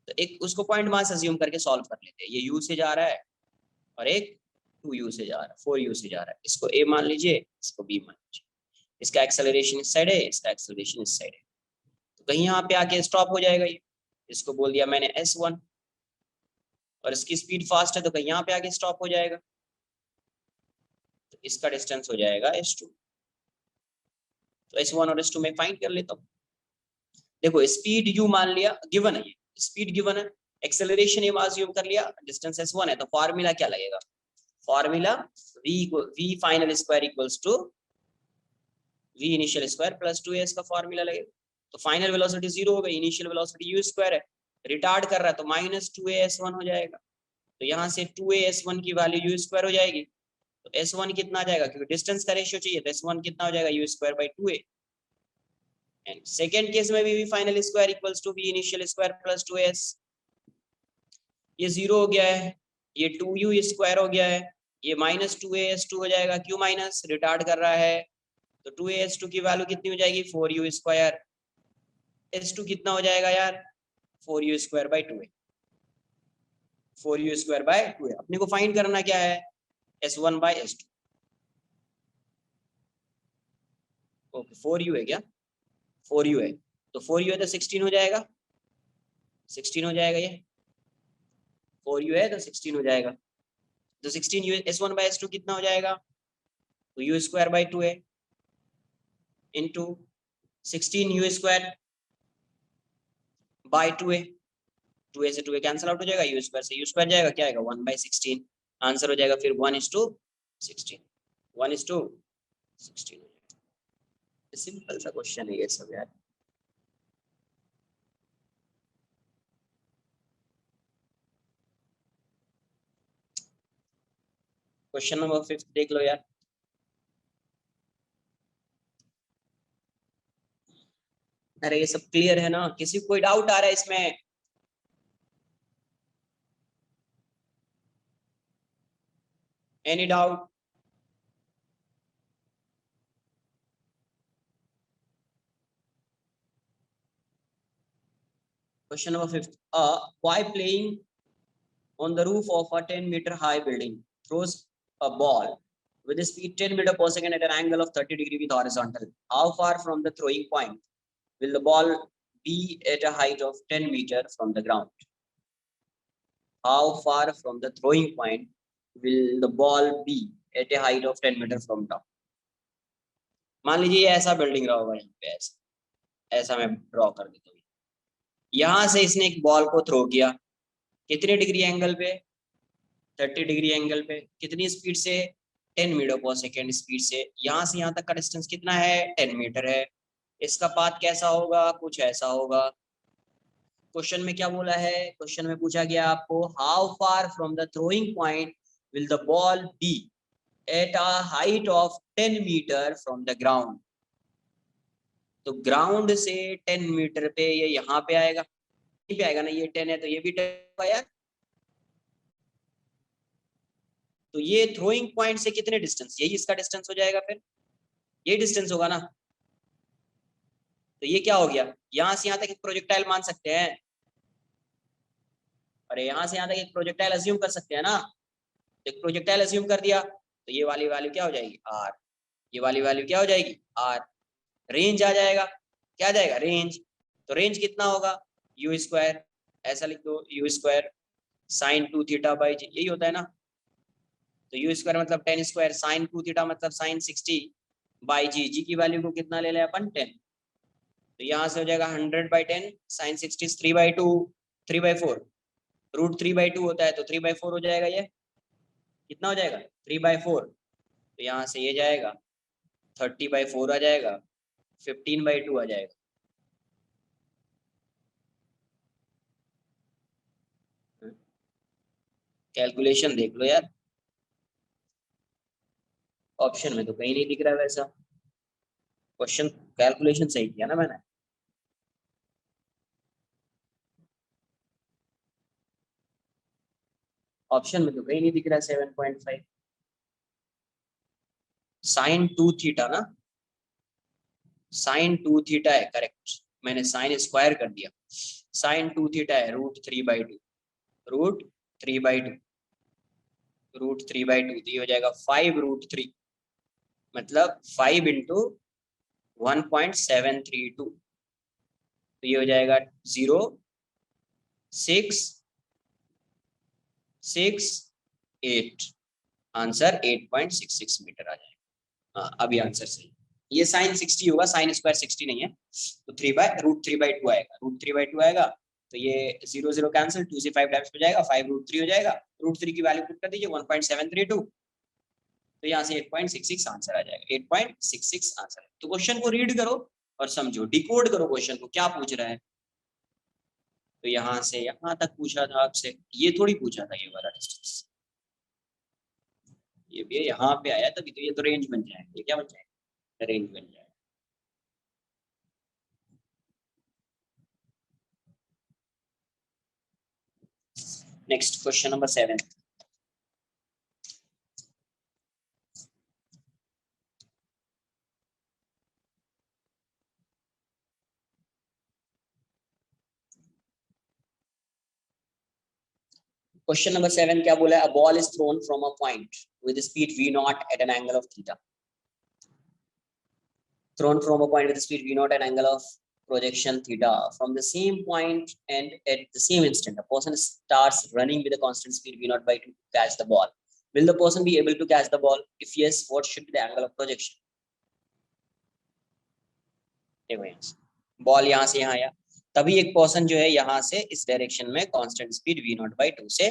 तो एक उसको पॉइंट मास अज्यूम करके सॉल्व कर लेते हैं। ये u से जा रहा है और एक 2u से जा रहा है, 4u से जा रहा है। इसको a मान लीजिए, इसको b मान लीजिए। इसका एक्सेलरेशन इस साइड है, इसका एक्सेलरेशन इस साइड है, तो कहीं यहाँ पे आके स्टॉप हो जाएगा ये। इसको बोल दिया मैंने s1, और इसकी स्पीड फास्ट है तो कहीं यहाँ पे आके स्टॉप हो जाएगा। तो इसका डिस्टेंस हो जाएगा s2। तो s1 और s2 में फाइंड कर लेता हूँ। देखो स्पीड u मान लिया, गिवन है, ये स्पीड गिवन है, एक्सेलरेशन m अज्यूम कर लिया, डिस्टेंस s1 है, तो फॉर्मूला क्या लगेगा? Formula v final square equals to v initial square plus 2as का फॉर्मूला लगेगा। तो फाइनल वेलोसिटी 0 हो गई, इनिशियल वेलोसिटी u स्क्वायर है, रिटार्ड कर रहा है तो माइनस 2as1 हो जाएगा। तो यहाँ से 2as1 की वैल्यू u स्क्वायर हो जाएगी। तो s1 कितना आ जाएगा, क्योंकि डिस्टेंस का रेशियो चाहिए, तो s1 कितना हो जाएगा u square by 2a। And second case में भी v final square equals to v initial square plus 2as, ये 0 हो गया है, ये 2u स्क्वायर हो गया है, ये माइनस 2as2 हो जाएगा, क्यों माइनस, रिटार्ड कर रहा है। तो 2as2 की वैल्यू कितनी हो जाएगी, 4u स्क्वायर, s2 कितना हो जाएगा यार, 4u square by 2a, 4u square by 2a। अपने को फाइंड करना क्या है, s1 bye s2। Okay 4u है क्या, 4u है, तो 4u है तो 16 हो जाएगा, 16 हो जाएगा, ये 4u है तो 16 हो जाएगा। तो 16 s1 बाय s2 कितना हो जाएगा, तो u square by 2a into 16u square by 2a, 2a से 2a कैंसिल आउट हो जाएगा, u स्क्वायर से u स्क्वायर जाएगा, क्या आएगा 1 बाई 16, आंसर हो जाएगा फिर 1:16, 1:16। सिंपल सा क्वेश्चन है ये सब यार। क्वेश्चन नंबर 5 देख लो यार। अरे ये सब क्लियर है ना, किसी को कोई डाउट आ रहा है इसमें? Any doubt? Question number 5, boy playing on the roof of a 10-meter high building throws a ball with a speed 10 meter per second at an angle of 30 degree with horizontal. How far from the throwing point will the ball be at a height of 10 meter from the ground? How far from the throwing point will the ball be at a height of 10 meter from ground? मान लीजिए ऐसा building रहा होगा, यहाँ पे ऐसा ऐसा मैं ड्रॉ कर देता हूँ। यहाँ से इसने एक बॉल को थ्रो किया, कितने डिग्री एंगल पे, 30 डिग्री एंगल पे, कितनी स्पीड से, 10 मीटर पर सेकेंड स्पीड से। यहाँ से यहाँ तक का डिस्टेंस कितना है, 10 मीटर है। इसका पाथ कैसा होगा, कुछ ऐसा होगा। क्वेश्चन में क्या बोला है, क्वेश्चन में पूछा गया आपको how far from the throwing point will the ball be at a height of 10 metre from the ground. तो ग्राउंड से 10 मीटर पे ये यहाँ पे आएगा, पे आएगा ना, ये 10 है तो ये भी 10 होगा यार। तो ये थ्रोइंग पॉइंट से कितने डिस्टेंस, यही इसका डिस्टेंस हो जाएगा, फिर ये डिस्टेंस होगा ना। तो ये क्या हो गया, यहां से यहां तक एक प्रोजेक्टाइल मान सकते हैं, और यहां से यहां तक एक प्रोजेक्टाइल अज्यूम कर सकते हैं ना। तो एक प्रोजेक्टाइल अज्यूम कर दिया तो ये वाली वैल्यू क्या हो जाएगी, आर, ये वाली वैल्यू क्या हो जाएगी, आर। रेंज आ जाएगा, क्या आ जाएगा, रेंज। तो रेंज कितना होगा, यू स्क्वायर, ऐसा लिख दो, u square sine 2 theta by g, यही होता है ना। तो यू स्क्वायर मतलब 10 स्क्वायर, साइन 2 थीटा मतलब साइन 60 बाई जी, जी की वैल्यू को कितना ले लें अपन, 10। तो यहाँ से हो जाएगा 100/10, साइन 60 3/2, 3/4, रूट 3/2 होता है तो 3/4 हो जाएगा, ये कितना हो जाएगा, 3/4। तो यहाँ से ये जाएगा 30/4 आ जाएगा, 15/2 आ जाएगा। कैलकुलेशन देख लो यार, ऑप्शन में तो कहीं नहीं दिख रहा है वैसा। क्वेश्चन कैलकुलेशन सही किया ना मैंने। ऑप्शन में तो कहीं नहीं दिख रहा है 7.5, साइन 2 थीटा ना, साइन 2 थीटा है करेक्ट, मैंने साइन स्क्वायर कर दिया। साइन 2 थीटा है रूट 3/2, रूट 3/2, रूट 3/2, तो ये हो जाएगा 5√3, मतलब 5 इंटू 1.732, तो ये हो जाएगा 0.668। आंसर 8.66 मीटर आ जाएगा। हाँ, अभी आंसर सही। ये साइन 60 होगा, साइन स्क्वायर 60 नहीं है, तो 3/√3/2 आएगा। √3/2 आएगा, तो ये 0 0 कैंसिल, 2 से 5 टाइम्स हो जाएगा, 5√3 हो जाएगा। √3 की वैल्यू पुट कर दीजिए 1.732, तो यहाँ से 8.66 आंसर आ जाएगा। 8.66 आंसर। तो क्वेश्चन को रीड करो और समझो, डिकोड करो क्वेश्चन को, क्या पूछ रहा है। तो यहाँ से यहाँ तक पूछा था आपसे, ये थोड़ी पूछा था ये वाला डिस्टेंस, ये भी यहाँ पे आया, तभी तो ये तो रेंज बन जाएगा। ये क्या बन जाएगा? रेंज बन जाएगा। Next question number 7। Question number 7 क्या बोला है? A ball is thrown from a point with speed v0 at an angle of theta. Thrown from a point with speed v0 and angle of projection theta from the same point and at the same instant, a person starts running with a constant speed v0 by 2 to catch the ball. Will the person be able to catch the ball? If yes, what should be the angle of projection? देखो यहाँ से ball यहाँ से यहाँ आया, तभी एक person जो है यहाँ से इस डायरेक्शन में कांस्टेंट स्पीड v0/2 से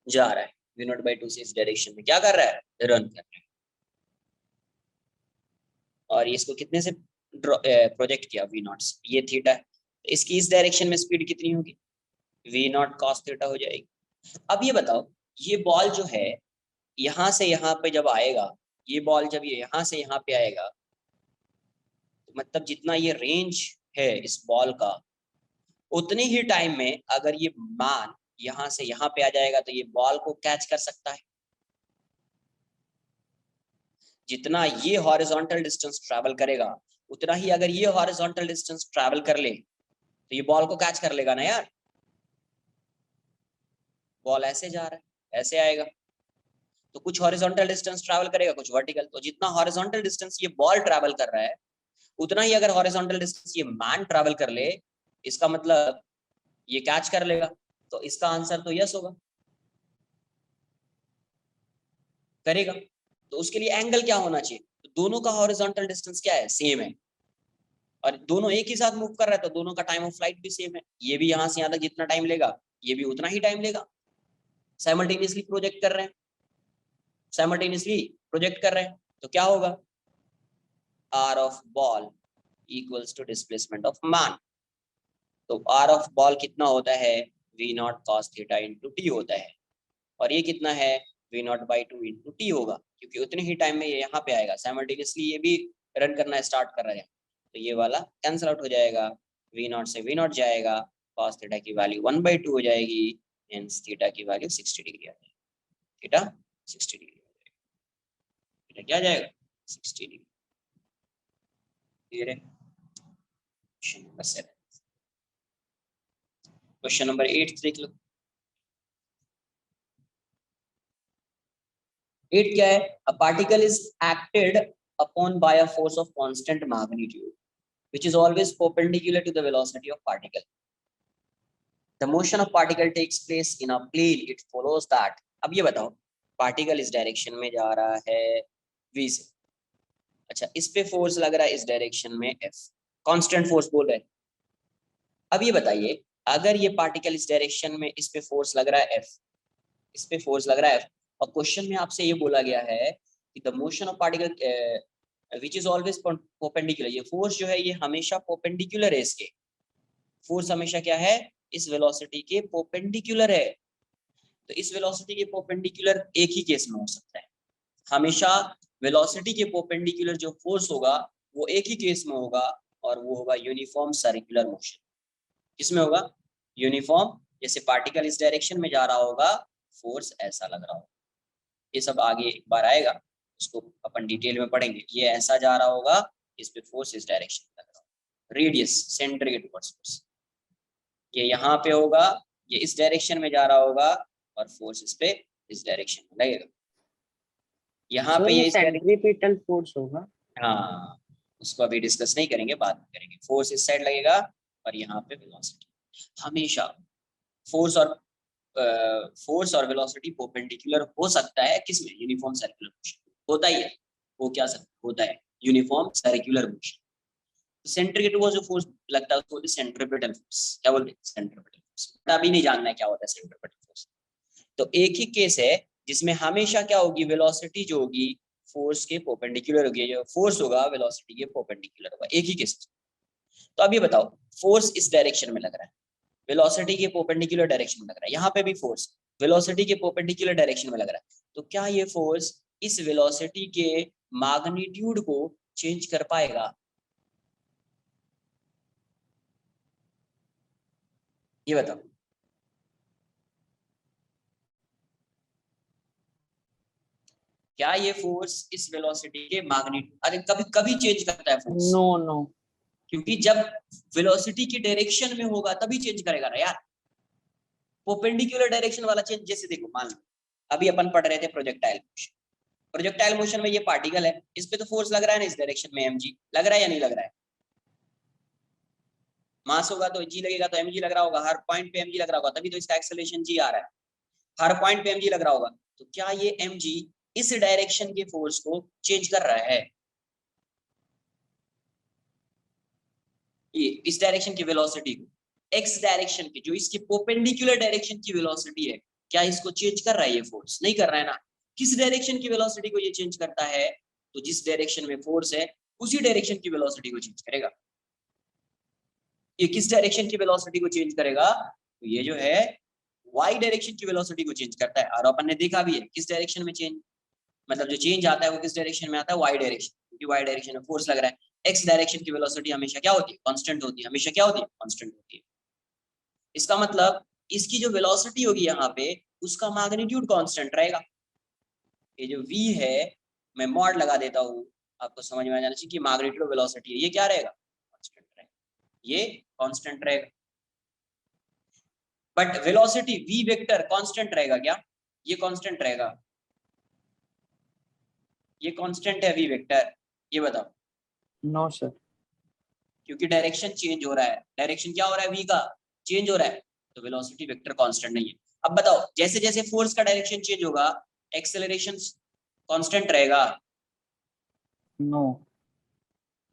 जा रहा है। v0/2 से इस डायरेक्शन में क्या कर रहा है? रन कर रहा है। और इसको कितने से प्रोजेक्ट किया? v0 से। ये थीटा है, तो इसकी इस डायरेक्शन में स्पीड कितनी होगी? v0 cos थीटा हो जाएगी। अब ये बताओ, ये बॉल जो है यहाँ से यहाँ पे जब आएगा, ये बॉल जब ये यहाँ से यहाँ पे आएगा, तो मतलब जितना ये रेंज है इस बॉल का, उतने ही टाइम में अगर ये मान यहाँ से यहाँ पे आ जाएगा तो ये बॉल को कैच कर सकता है। जितना ये हॉरिजॉन्टल डिस्टेंस ट्रैवल करेगा, उतना ही अगर ये हॉरिजॉन्टल डिस्टेंस ट्रैवल कर ले तो ये बॉल को कैच कर लेगा ना यार। बॉल ऐसे जा रहा है, ऐसे आएगा, तो कुछ हॉरिजॉन्टल डिस्टेंस ट्रैवल करेगा, कुछ वर्टिकल। तो जितना हॉरिजॉन्टल डिस्टेंस ये बॉल ट्रैवल कर रहा है, उतना ही अगर हॉरिजॉन्टल डिस्टेंस ये मैन ट्रैवल कर ले, इसका मतलब ये कैच कर लेगा। तो इसका आंसर तो यस होगा, करेगा। तो उसके लिए एंगल क्या होना चाहिए? तो दोनों का हॉरिजॉन्टल डिस्टेंस क्या है? सेम है, और दोनों एक ही साथ मूव कर रहा है, तो दोनों का टाइम ऑफ फ्लाइट भी सेम है। ये भी यहाँ से यहाँ तक जितना टाइम लेगा, ये भी उतना ही टाइम लेगा। साइमल्टेनियसली प्रोजेक्ट कर रहे हैं, साइमल्टेनियसली प्रोजेक्ट कर रहे हैं, तो क्या होगा? r of ball equals to displacement of man। तो r of ball कितना होता है? v0 cos theta into t होता है, और ये कितना है? v0/2 इंटू t होगा, क्योंकि उतने ही टाइम में ये यहाँ पे आएगा। साइमल्टेनियसली ये भी रन करना स्टार्ट कर रहा है, तो ये वाला कैंसिल आउट हो जाएगा। v0 से v0 जाएगा, cos थीटा की वैल्यू 1/2 हो जाएगी, हेंस थीटा की वैल्यू 60 डिग्री आ जाएगी। थीटा 60 डिग्री आ जाएगा। थीटा क्या आ जाएगा? 60 डिग्री। क्लियर है? Question number 7। क्वेश्चन नंबर 8 देख लो। 8 क्या है? A particle is acted upon bye a force of constant magnitude which is always perpendicular to the velocity of particle. The motion of particle takes place in a plane. It follows that. अब ये बताओ, particle इस direction में जा रहा है v से, अच्छा इस पे फोर्स लग रहा है इस डायरेक्शन में f, कांस्टेंट फोर्स बोल रहे हैं। अब ये बताइए, अगर ये पार्टिकल इस डायरेक्शन में, इस पे फोर्स लग रहा है f, इस पे फोर्स लग रहा है f, और क्वेश्चन में आपसे ये बोला गया है कि the motion of particle which is always perpendicular, ये फोर्स जो है ये हमेशा परपेंडिकुलर है, इसके फोर्स हमेशा क्या है? इस वेलोसिटी के परपेंडिकुलर है। तो इस वेलोसिटी के परपेंडिकुलर एक ही केस में हो सकता है, हमेशा वेलोसिटी के परपेंडिकुलर जो फोर्स होगा वो एक ही केस में होगा, और वो होगा यूनिफॉर्म सर्कुलर मोशन। किसमें होगा? यूनिफॉर्म। जैसे पार्टिकल इस डायरेक्शन में जा रहा होगा, फोर्स ऐसा लग रहा होगा, ये सब आगे एक बार आएगा, उसको अपन डिटेल में पढ़ेंगे। ये ऐसा जा रहा होगा, इस पे फोर्स इस डायरेक्शन में लग रहा होगा, रेडियस सेंटर के टुवर्ड्स फोर्स। ये यहाँ पे होगा, ये इस डायरेक्शन में जा रहा होगा, और फोर्स इस पे इस डायरेक्शन में लगेगा। यहाँ पे ये इस सेंट्रीपिटल फोर्स होगा। हाँ, उसको अभी डिस्कस नहीं करेंगे, बाद में करेंगे। फोर्स इस साइड लगेगा, और यहाँ पे वेलोसिटी। हमेशा फोर्स और फोर्स और वेलोसिटी परपेंडिकुलर हो सकता है किसमें, यूनिफॉर्म सर्कुलर मोशन होता ही है, वो क्या होता है, यूनिफॉर्म सर्कुलर मोशन। सेंट्रीफ्यूगल वो जो फोर्स लगता है उसको सेंट्रीपिटल फोर्स, क्या बोलते हैं, सेंट्रीपिटल फोर्स। अभी नहीं जानना है क्या होता है सेंट्रीपिटल फोर्स। तो एक ही केस है जिसमें हमेशा क्या होगी, वेलोसिटी जो होगी फोर्स के परपेंडिकुलर होगी, जो फोर्स होगा वेलोसिटी के परपेंडिकुलर होगा, एक ही केस। तो अब ये बताओ, फोर्स इस डायरेक्शन में लग रहा है, वेलोसिटी के परपेंडिकुलर डायरेक्शन में लग रहा है, यहाँ पे भी फोर्स वेलोसिटी के परपेंडिकुलर डायरेक्शन में लग रहा है, तो क्या ये फोर्स इस वेलोसिटी के मैग्नीट्यूड को चेंज कर पाएगा? ये बताओ, क्या ये फोर्स इस वेलोसिटी के मैग्नीट्यूड, अरे कभी कभी चेंज करता है फोर्स? No, no. क्योंकि जब वेलोसिटी की डायरेक्शन में होगा तभी चेंज करेगा ना यार। परपेंडिकुलर डायरेक्शन वाला चेंज, जैसे देखो मान लो अभी अपन पढ़ रहे थे प्रोजेक्टाइल मोशन, प्रोजेक्टाइल मोशन में ये पार्टिकल है, इस पे तो फोर्स लग रहा है ना, इस डायरेक्शन में mg लग रहा है या नहीं लग रहा है? मास होगा तो g लगेगा, तो mg लग रहा होगा, हर पॉइंट पे mg लग रहा होगा, तभी तो इसका एक्सेलरेशन g आ रहा है, हर पॉइंट पे mg लग रहा होगा। तो क्या ये mg इस डायरेक्शन के फोर्स को चेंज कर रहा है? ये इस डायरेक्शन की वेलोसिटी को x डायरेक्शन की, जो इसकी परपेंडिकुलर डायरेक्शन की वेलोसिटी है, क्या इसको चेंज कर रहा है ये फोर्स? नहीं कर रहा है ना। किस डायरेक्शन की वेलोसिटी को ये चेंज करता है? तो जिस डायरेक्शन में फोर्स है उसी डायरेक्शन की वेलोसिटी को चेंज करेगा। ये किस डायरेक्शन की वेलोसिटी को चेंज करेगा? तो ये जो है y डायरेक्शन की वेलोसिटी को चेंज करता है। और अपन ने देखा भी है किस डायरेक्शन में चेंज, मतलब जो चेंज आता है वो किस डायरेक्शन में आता है, y डायरेक्शन, क्योंकि y डायरेक्शन में फोर्स लग रहा है। x डायरेक्शन की वेलोसिटी हमेशा क्या होती है, कांस्टेंट होती है, हमेशा क्या होती है, कांस्टेंट होती है। इसका मतलब इसकी जो वेलोसिटी होगी यहाँ पे उसका मैग्नीट्यूड कांस्टेंट रहेगा। ये जो v है, मैं मॉड लगा देता हूँ, आपको समझ में आ जाना चाहिए कि मैग्नीट्यूड वेलोसिटी है, ये क्या रहेगा, कांस्टेंट रहेगा, ये कांस्टेंट रहेगा। But velocity v vector constant रहेगा क्या? ये कांस्टेंट रहेगा, ये कांस्टेंट है v वेक्टर, ये बताओ। No, sir. क्योंकि डायरेक्शन चेंज हो रहा है, डायरेक्शन क्या हो रहा है, v का चेंज हो रहा है, तो वेलोसिटी वेक्टर कांस्टेंट नहीं है। अब बताओ, जैसे जैसे फोर्स का डायरेक्शन चेंज होगा एक्सेलरेशन कांस्टेंट रहेगा? No.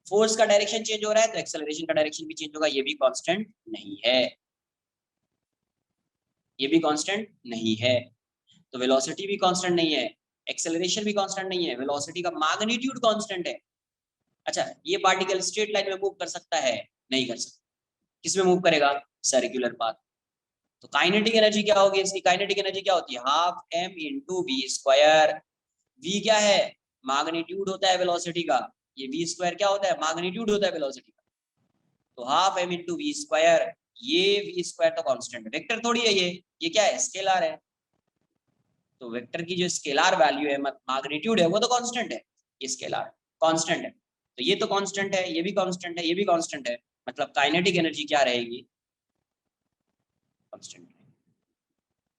फोर्स का डायरेक्शन चेंज हो रहा है तो एक्सेलरेशन का डायरेक्शन भी चेंज होगा, ये भी कांस्टेंट नहीं है, ये भी कांस्टेंट नहीं है। तो वेलोसिटी भी कांस्टेंट नहीं है, एक्सेलरेशन भी कांस्टेंट नहीं है, वेलोसिटी का मैग्नीट्यूड कांस्टेंट है। अच्छा, ये पार्टिकल स्ट्रेट लाइन में मूव कर सकता है? नहीं कर सकता। किस में मूव करेगा, सर्कुलर पाथ। तो काइनेटिक एनर्जी क्या होगी इसकी, काइनेटिक एनर्जी क्या होती है, half m into V square. v क्या है, मैग्नीट्यूड होता है वेलोसिटी का, ये v स्क्वायर क्या होता है, मैग्नीट्यूड होता है वेलोसिटी का। तो half m into V square, ये v स्क्वायर तो कांस्टेंट है, वेक्टर थोड़ी है ये क्या है, स्केलर है। तो वेक्टर की जो स्केलर वैल्यू है, मैग्नीट्यूड है, वो तो कांस्टेंट है, ये स्केलर कांस्टेंट है। तो ये तो कांस्टेंट है, ये भी कांस्टेंट है, ये भी कांस्टेंट है, मतलब काइनेटिक एनर्जी क्या रहेगी, कांस्टेंट।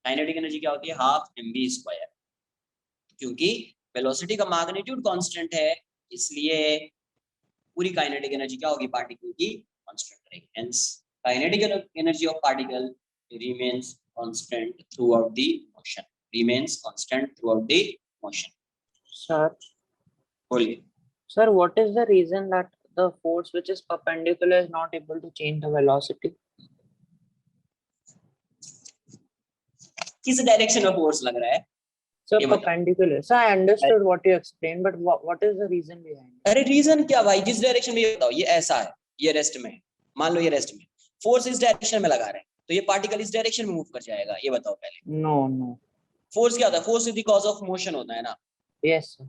काइनेटिक एनर्जी क्या होती है, हाफ mv स्क्वायर। क्योंकि वेलोसिटी का मैग्नीट्यूड कांस्टेंट है, इसलिए पूरी काइनेटिक एनर्जी क्या होगी, पार्टिकल की कांस्टेंट रहेगी। Hence kinetic energy of particle remains constant throughout the motion, remains constant throughout the motion. Sir, बोलिए। sir, what is the reason that the force which is perpendicular is not able to change the velocity? किस direction में force लग रहा है, So ये बताओ। perpendicular. So I understood what you explained, but what is the reason behind it? अरे reason क्या भाई, जिस डायरेक्शन में, ये बताओ, ये ऐसा है, ये रेस्ट में है, मान लो ये रेस्ट में, फोर्स इस डायरेक्शन में लगा रहे हैं, तो ये पार्टिकल इस डायरेक्शन में मूव कर जाएगा, ये बताओ पहले। No, no. फोर्स क्या होता है, force is the cause of motion होता है ना। Yes, sir.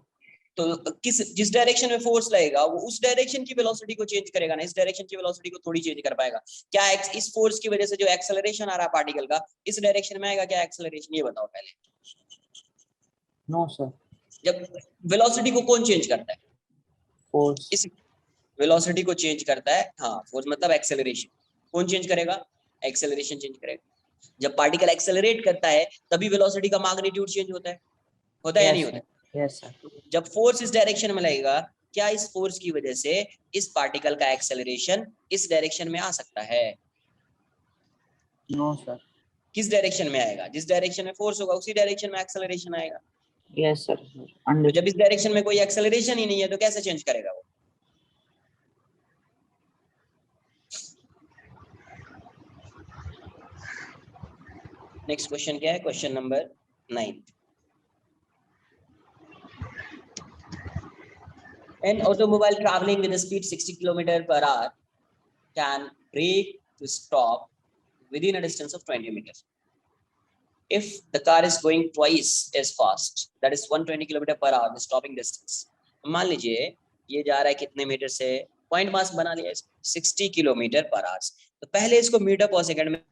तो जिस डायरेक्शन में फोर्स लगेगा वो उस डायरेक्शन की वेलोसिटी को चेंज करेगा ना, इस डायरेक्शन की वेलोसिटी को थोड़ी चेंज कर पाएगा क्या? इस फोर्स की वजह से जो एक्सेलरेशन आ रहा है पार्टिकल का, इस डायरेक्शन में आएगा क्या एक्सेलरेशन, ये बताओ पहले। No, sir. जब वेलोसिटी को कौन चेंज करता है, Force. इस वेलोसिटी को चेंज करता है, हाँ फोर्स मतलब एक्सेलरेशन, कौन चेंज करेगा, एक्सेलरेशन चेंज करेगा। जब पार्टिकल एक्सेलरेट करता है तभी वेलोसिटी का मैग्नीट्यूड चेंज होता है या नहीं होता है? Yes, sir. जब फोर्स इस डायरेक्शन में लगेगा, क्या इस फोर्स की वजह से इस पार्टिकल का एक्सेलरेशन इस डायरेक्शन में आ सकता है? No, sir. किस डायरेक्शन में आएगा, जिस डायरेक्शन में फोर्स होगा उसी डायरेक्शन में एक्सेलरेशन आएगा। Yes, sir. तो जब इस डायरेक्शन में कोई एक्सेलरेशन ही नहीं है तो कैसे चेंज करेगा वो? नेक्स्ट क्वेश्चन क्या है, question number 9। An automobile traveling with a speed 60 km/h can brake to stop within a distance of 20 meters. If the car is going twice as fast, that is 120 km/h, the stopping distance. मान लीजिए ये जा रहा है कितने metre से, point mass बना लिया 60 km/h। तो पहले इसको मीटर पर सेकंड में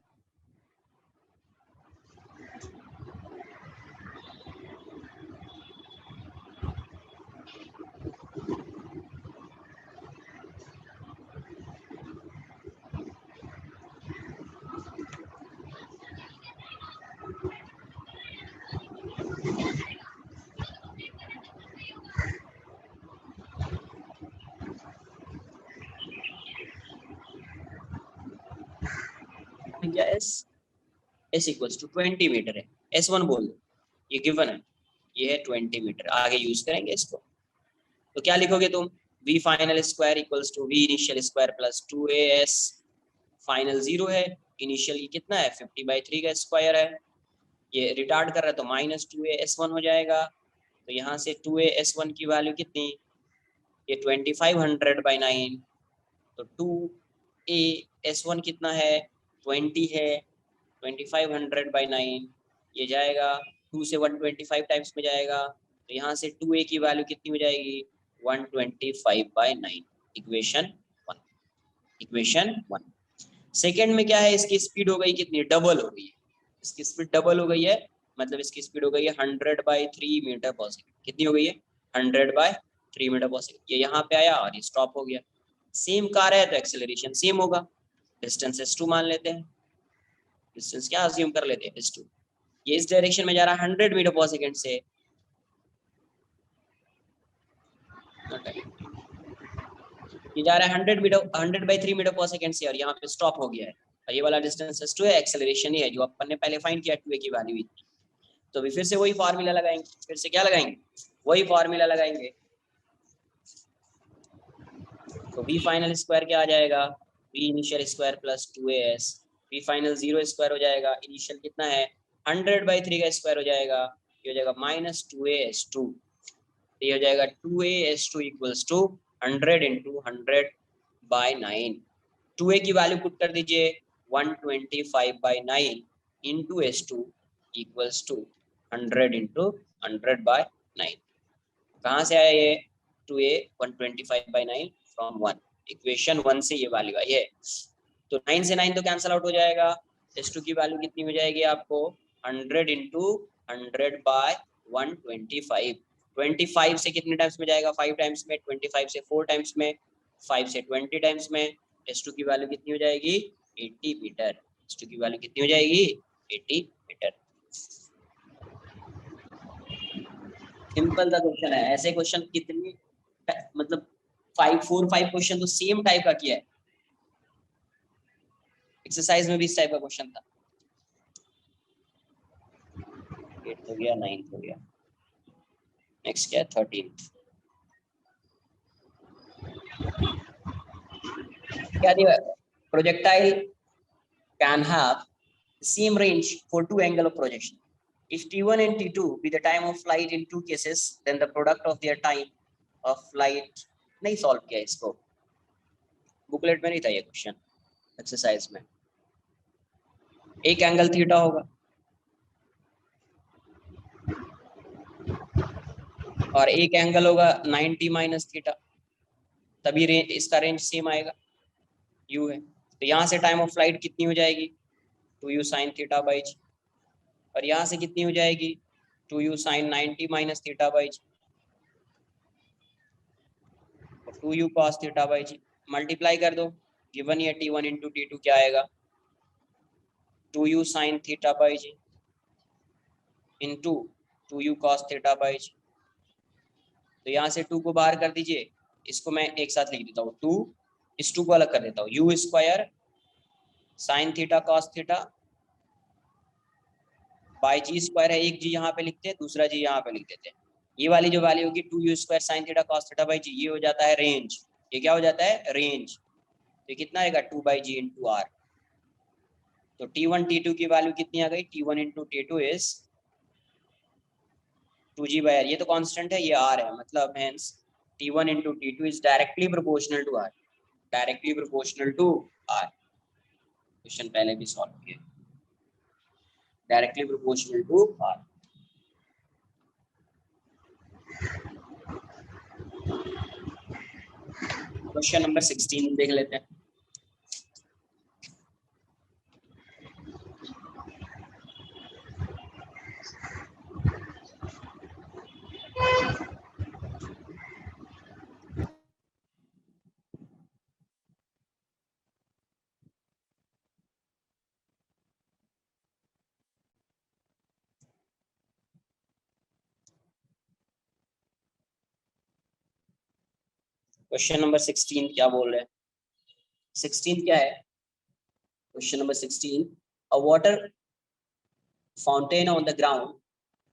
क्या s इक्वल्स टू 20 मीटर है, s1 बोल दो, ये गिवन है, ये है 20 मीटर। आगे यूज करेंगे इसको, तो क्या लिखोगे तुम, v final square equals to v initial square plus 2as final 0 है, इनिशियल ये कितना है 50/3 का स्क्वायर है, ये रिटार्ड कर रहा है तो -2as1 हो जाएगा। तो यहाँ से 2as1 की वैल्यू कितनी, ये 2500/9, तो 2as1 कितना है 20 है, 2500/9 ये जाएगा 2 से 125 टाइम्स में जाएगा, तो यहाँ से 2a की वैल्यू कितनी हो जाएगी 125/9। इक्वेशन 1। सेकंड में क्या है, इसकी स्पीड हो गई कितनी, डबल हो गई है, इसकी स्पीड डबल हो गई है, मतलब इसकी स्पीड हो गई है 100/3 मीटर पर सेकंड। कितनी हो गई है 100/3 मीटर पर सेकंड। ये यहाँ पे आया और ये स्टॉप हो गया। सेम कार है तो एक्सेलरेशन सेम होगा, डिस्टेंस s2 मान लेते हैं, डिस्टेंस क्या अज्यूम कर लेते हैं s2। ये इस डायरेक्शन में जा रहा है 100 मीटर पर सेकंड से, ये जा रहा है 100/3 मीटर पर सेकंड से, और यहाँ पे स्टॉप हो गया है, और ये वाला डिस्टेंस s2 है, एक्सेलरेशन ही है जो अपन ने पहले फाइंड किया 2a की वैल्यू। तो भी फिर से वही फार्मूला लगाएंगे, फिर से क्या लगाएंगे, वही फार्मूला लगाएंगे। तो v फाइनल स्क्वायर क्या आ जाएगा, v initial square plus 2as, v final 0 square हो जाएगा, इनिशियल कितना है 100/3 का स्क्वायर हो जाएगा, ये हो जाएगा -2as2, ये हो जाएगा 2as2 इक्वल्स टू 100 × 100/9। 2a की वैल्यू पुट कर दीजिए 125/9 इंटू s2 इक्वल्स टू 100 × 100/9। कहाँ से आया ये 2a 125/9 फ्रॉम 1, इक्वेशन 1 से ये वैल्यू आई है। तो 9 से 9 तो कैंसिल आउट हो जाएगा, s2 की वैल्यू कितनी हो जाएगी आपको 100 × 100/125। 25 से कितने टाइम्स में जाएगा 5 टाइम्स में, 25 से 4 टाइम्स में, 5 से 20 टाइम्स में, s2 की वैल्यू कितनी हो जाएगी 80 मीटर। s2 की वैल्यू कितनी हो जाएगी 80 मीटर। सिंपल सा क्वेश्चन है, ऐसे क्वेश्चन कितने मतलब 4-5 क्वेश्चन तो सेम टाइप का किया है, एक्सरसाइज में भी इस टाइप का क्वेश्चन था। 8 हो गया, 9 हो गया, नेक्स्ट क्या है 13th। क्या दिया, projectile can have same range for 2 angle of projection. If T1 and T2 be the time of flight in 2 cases, then the product of their time of flight, नहीं सॉल्व किया इसको, booklet में नहीं था ये question, exercise में। एक angle theta होगा और एक एंगल होगा 90 माइनस थीटा, तभी इसका रेंज सेम आएगा, u है। तो यहाँ से टाइम ऑफ फ्लाइट कितनी हो जाएगी 2u sin θ/g, और यहाँ से कितनी हो जाएगी 2u sin 90 minus θ/g, 2u cos θ/g। Multiply कर दो, गिवन ये T1 × T2 क्या आएगा 2u sin θ/g into 2u cos θ/g। तो यहाँ से 2 को बाहर कर दीजिए, इसको मैं एक साथ लिख देता हूँ, 2 इस 2 को अलग कर देता हूँ, u² sin θ cos θ by ji square है, एक जी यहाँ पे लिखते हैं, दूसरा जी यहाँ पे लिख देते हैं। ये वाली जो वैल्यू होगी 2u² sin theta cos theta by g, ये हो जाता है रेंज। ये क्या हो जाता है? रेंज। तो कितना आएगा? 2/g into are. तो T1 T2 की वैल्यू कितनी आ गई? T1 into T2 is 2g/r। ये तो कांस्टेंट है, ये r है, मतलब hence T1 into T2 is directly proportional to r, directly proportional to r। Question पहले भी सॉल्व किया, directly proportional to r। Question number 16 देख लेते हैं। क्वेश्चन नंबर 16 क्या बोल रहे हैं? 16 क्या है? Question number 16, a water fountain on the ground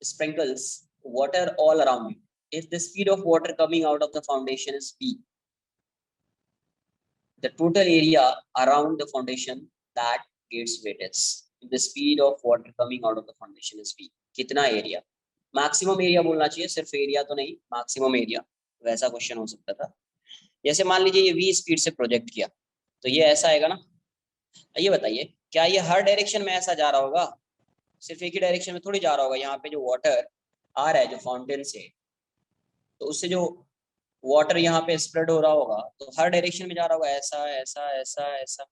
sprinkles water all around it. If the speed of water coming out of the foundation is v, the total area around the foundation that gets wet is, if the speed of water coming out of the foundation is v, कितना area? Maximum area बोलना चाहिए, सिर्फ area तो नहीं, maximum area. वैसा question हो सकता था। जैसे मान लीजिए ये v स्पीड से प्रोजेक्ट किया, तो ये ऐसा आएगा ना। ये बताइए, क्या ये हर डायरेक्शन में ऐसा जा रहा होगा? सिर्फ एक ही डायरेक्शन में थोड़ी जा रहा होगा। यहाँ पे जो वाटर आ रहा है जो फाउंटेन से, तो उससे जो वाटर यहाँ पे स्प्रेड हो रहा होगा, तो हर डायरेक्शन में जा रहा होगा, ऐसा ऐसा ऐसा ऐसा।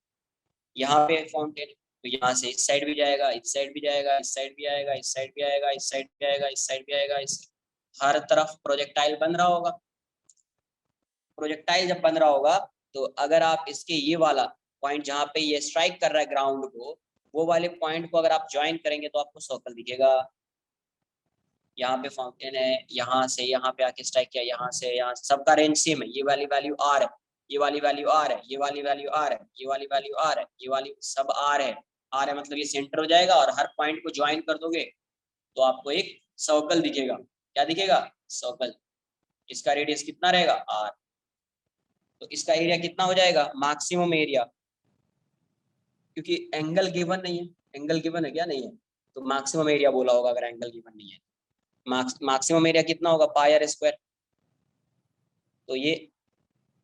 यहाँ पे फाउंटेन, तो यहाँ से इस साइड भी जाएगा, इस साइड भी जाएगा, इस साइड भी आएगा, इस साइड भी आएगा, इस साइड भी आएगा, इस साइड भी आएगा, इस हर तरफ प्रोजेक्टाइल बन रहा होगा। प्रोजेक्टाइल जब बन रहा होगा, तो अगर आप इसके ये वाला पॉइंट जहाँ पे ये स्ट्राइक कर रहा है ग्राउंड को, वो वाले पॉइंट को अगर आप ज्वाइन करेंगे तो आपको सर्कल दिखेगा। यहाँ पे फाउंटेन है, यहाँ से यहाँ पे आके स्ट्राइक किया, यहाँ से यहाँ, सबका रेंज सेम है। ये वाली वैल्यू आर है, ये वाली वैल्यू आर है, ये वाली वैल्यू आर है, ये वाली वैल्यू आर है, ये वाली सब आर है। आर है मतलब ये सेंटर हो जाएगा, और हर पॉइंट को ज्वाइन कर दोगे तो आपको एक सर्कल दिखेगा। क्या दिखेगा? सर्कल। इसका रेडियस कितना रहेगा? आर। तो इसका एरिया कितना हो जाएगा? मैक्सिमम एरिया, क्योंकि एंगल गिवन नहीं है। एंगल गिवन है क्या? नहीं है, तो मैक्सिमम एरिया बोला होगा अगर एंगल गिवन नहीं है। मैक्सिमम एरिया कितना होगा? पाई आर स्क्वायर। तो ये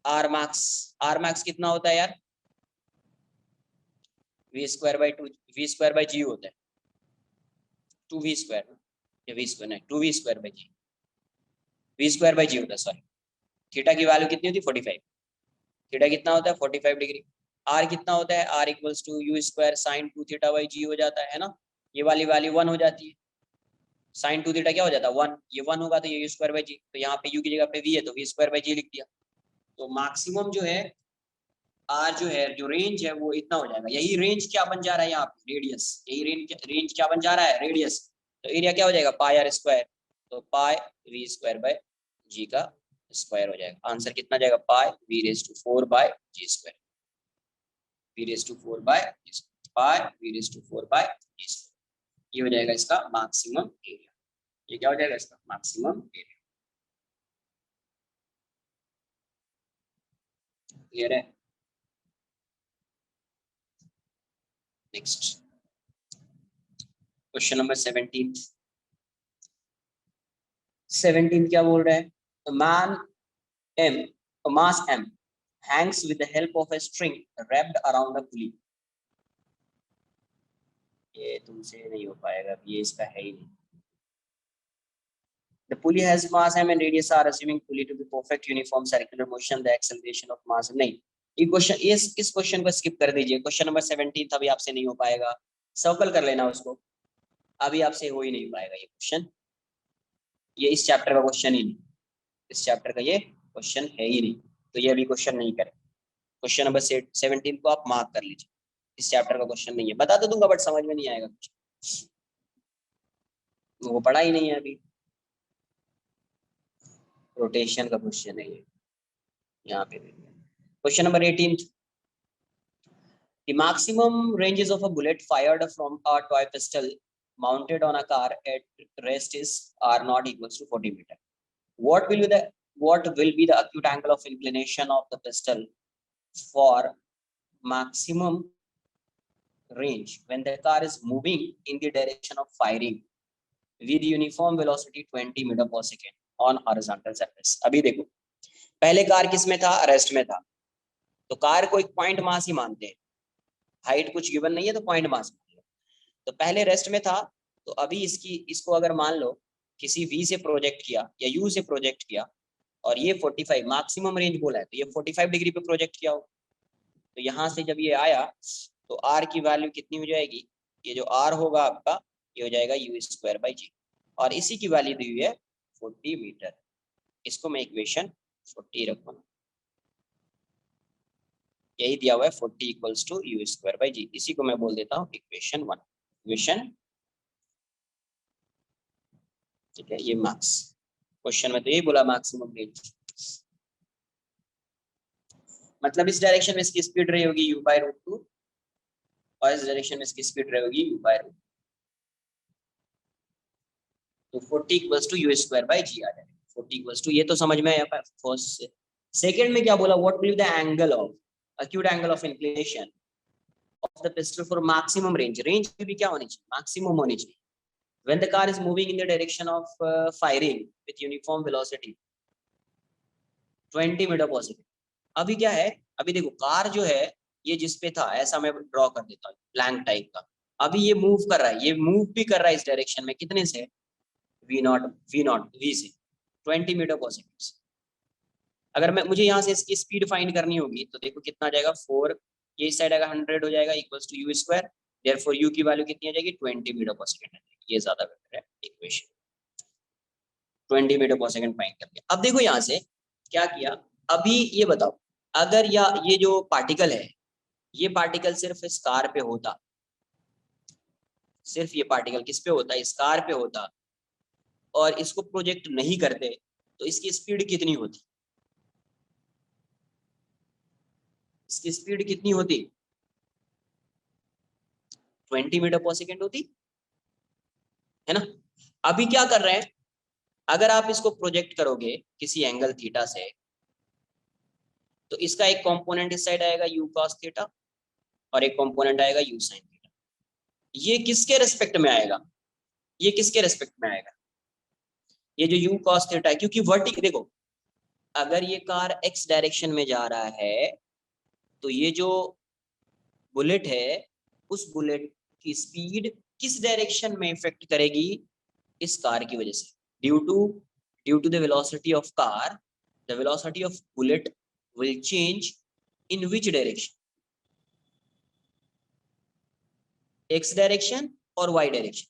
आर मैक्स कितना होता है यार? v²/2 होता है। 2v², या v² नहीं, 2v²/g, v²/g होता है, सॉरी। थीटा की वैल्यू कितनी होती है? 45। थीटा कितना होता है? 45 डिग्री। आर कितना होता है? r = u² sin 2θ/g हो जाता है ना। ये वाली वैल्यू 1 हो जाती है। sin 2θ क्या हो जाता है? 1। ये 1 होगा तो ये u²/g, तो यहाँ पे u की जगह पे v है तो v²/g लिख दिया। तो मैक्सिमम जो है आर जो है, जो रेंज है वो इतना हो जाएगा। यही रेंज क्या बन जा रहा है यहाँ पे? रेडियस। यही रेंज क्या बन जा रहा है? रेडियस। तो एरिया क्या हो जाएगा? पाई आर स्क्वायर। तो पाई v²/g का स्क्वायर हो जाएगा। आंसर कितना जाएगा? पाई v⁴/g²। v⁴/g², पाई v⁴/g²। ये हो जाएगा इसका मैक्सिमम एरिया। ये क्या हो जाएगा? इसका मैक्सिमम एरिया। क्लियर है? नेक्स्ट क्वेश्चन नंबर 17 क्या बोल रहा है? Man M, mass M hangs with the help of a string wrapped around a pulley. ये तुमसे नहीं हो पाएगा, ये इसका है ही नहीं। The pulley has mass M and radius r, assuming pulley to be perfect uniform circular motion, the acceleration of mass नहीं। ये क्वेश्चन, इस क्वेश्चन को स्किप कर दीजिए। क्वेश्चन नंबर 17 अभी आपसे नहीं हो पाएगा, सर्कल कर लेना उसको। अभी आपसे हो ही नहीं पाएगा ये क्वेश्चन। ये इस चैप्टर का क्वेश्चन ही नहीं, इस चैप्टर का ये क्वेश्चन है ही नहीं, तो ये अभी क्वेश्चन नहीं करें। क्वेश्चन नंबर 17 को आप मार्क कर लीजिए, इस चैप्टर का क्वेश्चन नहीं है। बता तो दूंगा बट समझ में नहीं आएगा कुछ, वो पढ़ा ही नहीं है अभी। रोटेशन का क्वेश्चन है ये, यहाँ पे question number 18। The maximum ranges of a bullet fired from a toy pistol mounted on a car at rest is r naught equals to 40 meter. What will be the acute angle of inclination of the pistol for maximum range when the car is moving in the direction of firing with uniform velocity 20 meter per second on horizontal surface? अभी देखो, पहले car किस में था? Rest में था. तो car को एक पॉइंट मास ही मानते हैं, हाइट कुछ गिवन नहीं है तो पॉइंट मास मान लो. तो पहले रेस्ट में था, तो अभी इसको अगर मान लो किसी v से प्रोजेक्ट किया या u से प्रोजेक्ट किया और ये 45 मैक्सिमम रेंज बोला है, तो ये 45 डिग्री पे प्रोजेक्ट किया हो, तो यहाँ से जब ये आया तो r की वैल्यू कितनी हो जाएगी? ये जो r होगा आपका, ये हो जाएगा u²/g, और इसी की वैल्यू दी हुई है 40 मीटर. इसको मैं इक्वेशन 40 रखूंगा, यही दिया हुआ है 40 इक्वल्स टू u²/g. इसी को मैं बोल देता हूँ इक्वेशन 1. इक्वेशन, ठीक है, ये मार्क्स क्वेश्चन में तो यही बोला मैक्सिमम रेंज, मतलब इस डायरेक्शन में इसकी स्पीड रही होगी u/√2 और इस डायरेक्शन में इसकी स्पीड रही होगी u/√2. तो 40 इक्वल्स टू u²/g आ जाएगा. 40 इक्वल्स टू, ये तो समझ में आया फर्स्ट से. सेकंड में क्या बोला? What will be the angle of acute angle of inclination of the pistol for maximum range. Range भी क्या होनी चाहिए? मैक्सिमम होनी चाहिए. When the car is moving in the direction of firing with uniform velocity 20 metre पर second. अभी क्या है? अभी देखो, कार जो है ये जिस पे था, ऐसा मैं ड्रॉ कर देता हूँ ब्लैंक टाइप का. अभी ये मूव कर रहा है, ये मूव भी कर रहा है इस डायरेक्शन में. कितने से? v से 20 मीटर पर सेकंड. अगर मुझे यहाँ से इसकी स्पीड फाइंड करनी होगी तो देखो कितना जाएगा, 4, ये इस साइड आएगा 100 हो जाएगा, equals to u². Therefore u की वैल्यू कितनी आ जाएगी? 20 मीटर पर सेकंड. ये ज्यादा बेटर है इक्वेशन. 20 मीटर पर सेकंड फाइंड कर लिया. अब देखो यहाँ से क्या किया. अभी ये बताओ, अगर ये जो पार्टिकल है, ये पार्टिकल सिर्फ इस कार पे होता, सिर्फ ये पार्टिकल किस पे होता? इस कार पे होता, और इसको प्रोजेक्ट नहीं करते, तो इसकी स्पीड कितनी होती? इसकी स्पीड कितनी होती? 20 मीटर पर सेकंड होती है ना. अभी क्या कर रहे हैं, अगर आप इसको प्रोजेक्ट करोगे किसी एंगल थीटा से, तो इसका एक कंपोनेंट इस साइड आएगा u cos थीटा और एक कंपोनेंट आएगा u sin थीटा. ये किसके रेस्पेक्ट में आएगा? ये किसके रेस्पेक्ट में आएगा? ये जो u cos थीटा है, क्योंकि वर्टिकल, देखो अगर ये कार x डायरेक्शन में जा रहा है तो ये जो बुलेट है, उस बुलेट की स्पीड किस डायरेक्शन में इफेक्ट करेगी? इस कार की वजह से. Due to the velocity of car, the velocity of bullet will change in which direction? X direction और Y direction?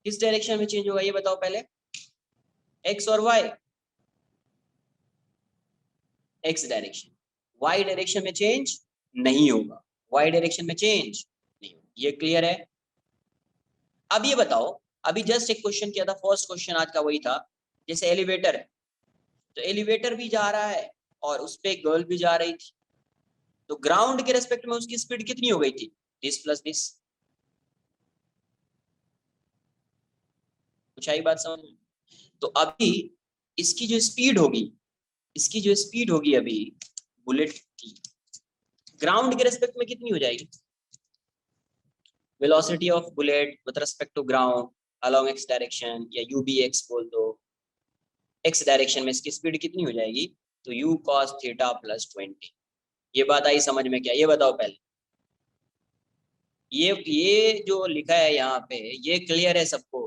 किस डायरेक्शन में चेंज होगा ये बताओ पहले. X और Y? X direction. Y direction में चेंज नहीं होगा. Y डायरेक्शन में चेंज नहीं होगा. ये क्लियर है? अब ये बताओ, अभी जस्ट एक क्वेश्चन किया था, फर्स्ट क्वेश्चन आज का वही था. जैसे एलिवेटर है, तो एलिवेटर भी जा रहा है और उस पे एक गर्ल भी जा रही थी, तो ग्राउंड के रेस्पेक्ट में उसकी स्पीड कितनी हो गई थी? This plus this. कुछ आई बात समझ में? तो अभी इसकी जो स्पीड होगी अभी बुलेट की, ग्राउंड के रेस्पेक्ट में कितनी हो जाएगी? Velocity of bullet with respect to ground along x direction, या ubx बोल दो. x डायरेक्शन में इसकी स्पीड कितनी हो जाएगी? तो u cos थीटा प्लस 20. ये बात आई समझ में क्या? ये बताओ पहले. ये जो लिखा है यहाँ पे, ये क्लियर है सबको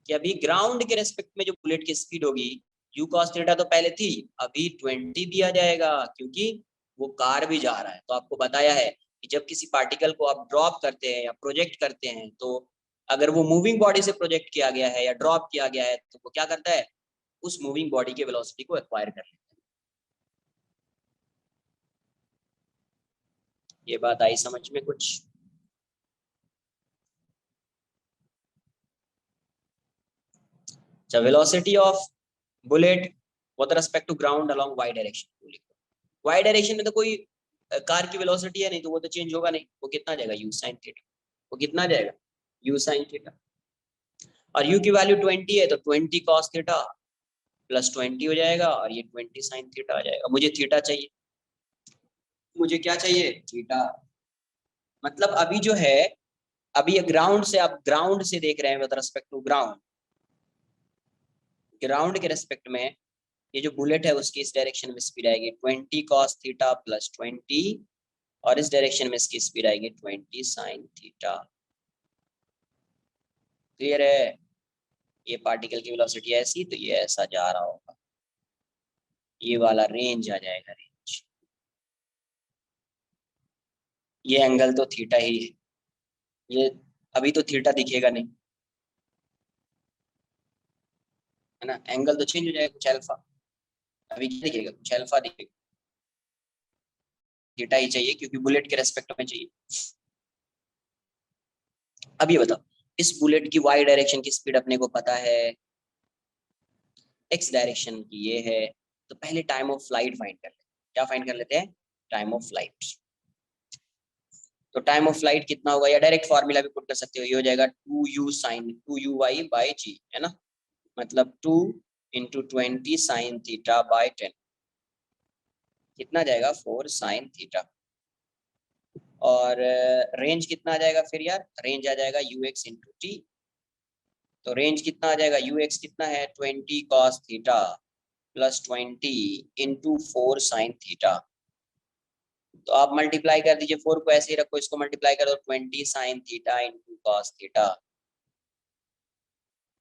कि अभी ग्राउंड के रेस्पेक्ट में जो बुलेट की स्पीड होगी, u cos थीटा तो पहले थी, अभी 20 दिया जाएगा क्योंकि वो कार भी जा रहा है. तो आपको बताया है कि जब किसी पार्टिकल को आप ड्रॉप करते हैं या प्रोजेक्ट करते हैं, तो अगर वो मूविंग बॉडी से प्रोजेक्ट किया गया है या ड्रॉप किया गया है, तो वो क्या करता है? उस मूविंग बॉडी के वेलोसिटी को एक्वायर कर लेता है. ये बात आई समझ में कुछ? The velocity of bullet with respect to ground along y direction. Y direction में तो कोई कार की वेलोसिटी है, नहीं तो वो तो चेंज होगा नहीं, वो कितना जाएगा u sin थीटा, वो कितना जाएगा u sin थीटा, और u की वैल्यू 20 है तो 20 cos थीटा प्लस 20 हो जाएगा, और ये 20 sin थीटा आ जाएगा। मुझे थीटा चाहिए, मुझे क्या चाहिए, थीटा। मतलब अभी जो है, अभी ग्राउंड से, आप ग्राउंड से देख रहे हैं with respect to ground, ground के रेस्पेक्ट में ये जो बुलेट है उसकी इस डायरेक्शन में स्पीड आएगी 20 cos थीटा प्लस 20, और इस डायरेक्शन में इसकी स्पीड आएगी 20 sin थीटा। क्लियर है? ये पार्टिकल की वेलोसिटी ऐसी, तो ये ऐसा जा रहा होगा, ये वाला रेंज आ जाएगा, रेंज। ये एंगल तो थीटा ही है, ये अभी तो थीटा दिखेगा नहीं, है ना, एंगल तो चेंज हो जाएगा, कुछ अल्फा, अभी क्या दिखेगा, कुछ अल्फा दिखेगा, थीटा ही चाहिए क्योंकि बुलेट के रेस्पेक्ट में चाहिए। अब ये बताओ, इस बुलेट की वाई डायरेक्शन की स्पीड अपने को पता है, एक्स डायरेक्शन की ये है, तो पहले टाइम ऑफ फ्लाइट फाइंड कर लेते हैं। क्या फाइंड कर लेते हैं, टाइम ऑफ फ्लाइट। तो टाइम ऑफ फ्लाइट कितना होगा, या डायरेक्ट फॉर्मूला भी पुट कर सकते हो, ये हो जाएगा 2u sin 2uy by g, है ना, मतलब 2 into 20 sin थीटा by 10, कितना जाएगा 4 sin थीटा। और रेंज कितना आ जाएगा फिर यार, रेंज आ जाएगा ux into t, तो रेंज कितना आ जाएगा, ux कितना है 20 cos theta plus 20 into 4 sin theta. तो आप मल्टीप्लाई कर दीजिए, 4 को ऐसे ही रखो, इसको मल्टीप्लाई कर दो, 20 sin theta into cos theta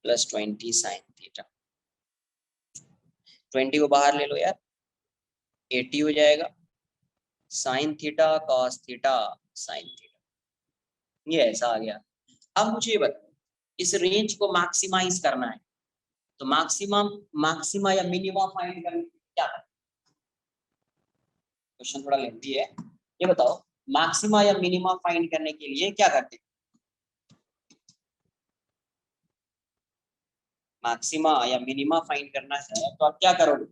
plus 20 sin theta. 20 को बाहर ले लो यार, 80 हो जाएगा, sin theta cos theta sin theta, ये ऐसा आ गया। अब मुझे ये बताओ, इस रेंज को मैक्सिमाइज करना है, तो मैक्सिमम, मैक्सिमा या मिनिमा फाइंड करने के लिए क्या करना है? क्वेश्चन थोड़ा लेंथी है, ये बताओ मैक्सिमा या मिनिमा फाइंड करने के लिए क्या करते हैं? मैक्सिमा या मिनिमा फाइंड करना है तो आप क्या करोगे,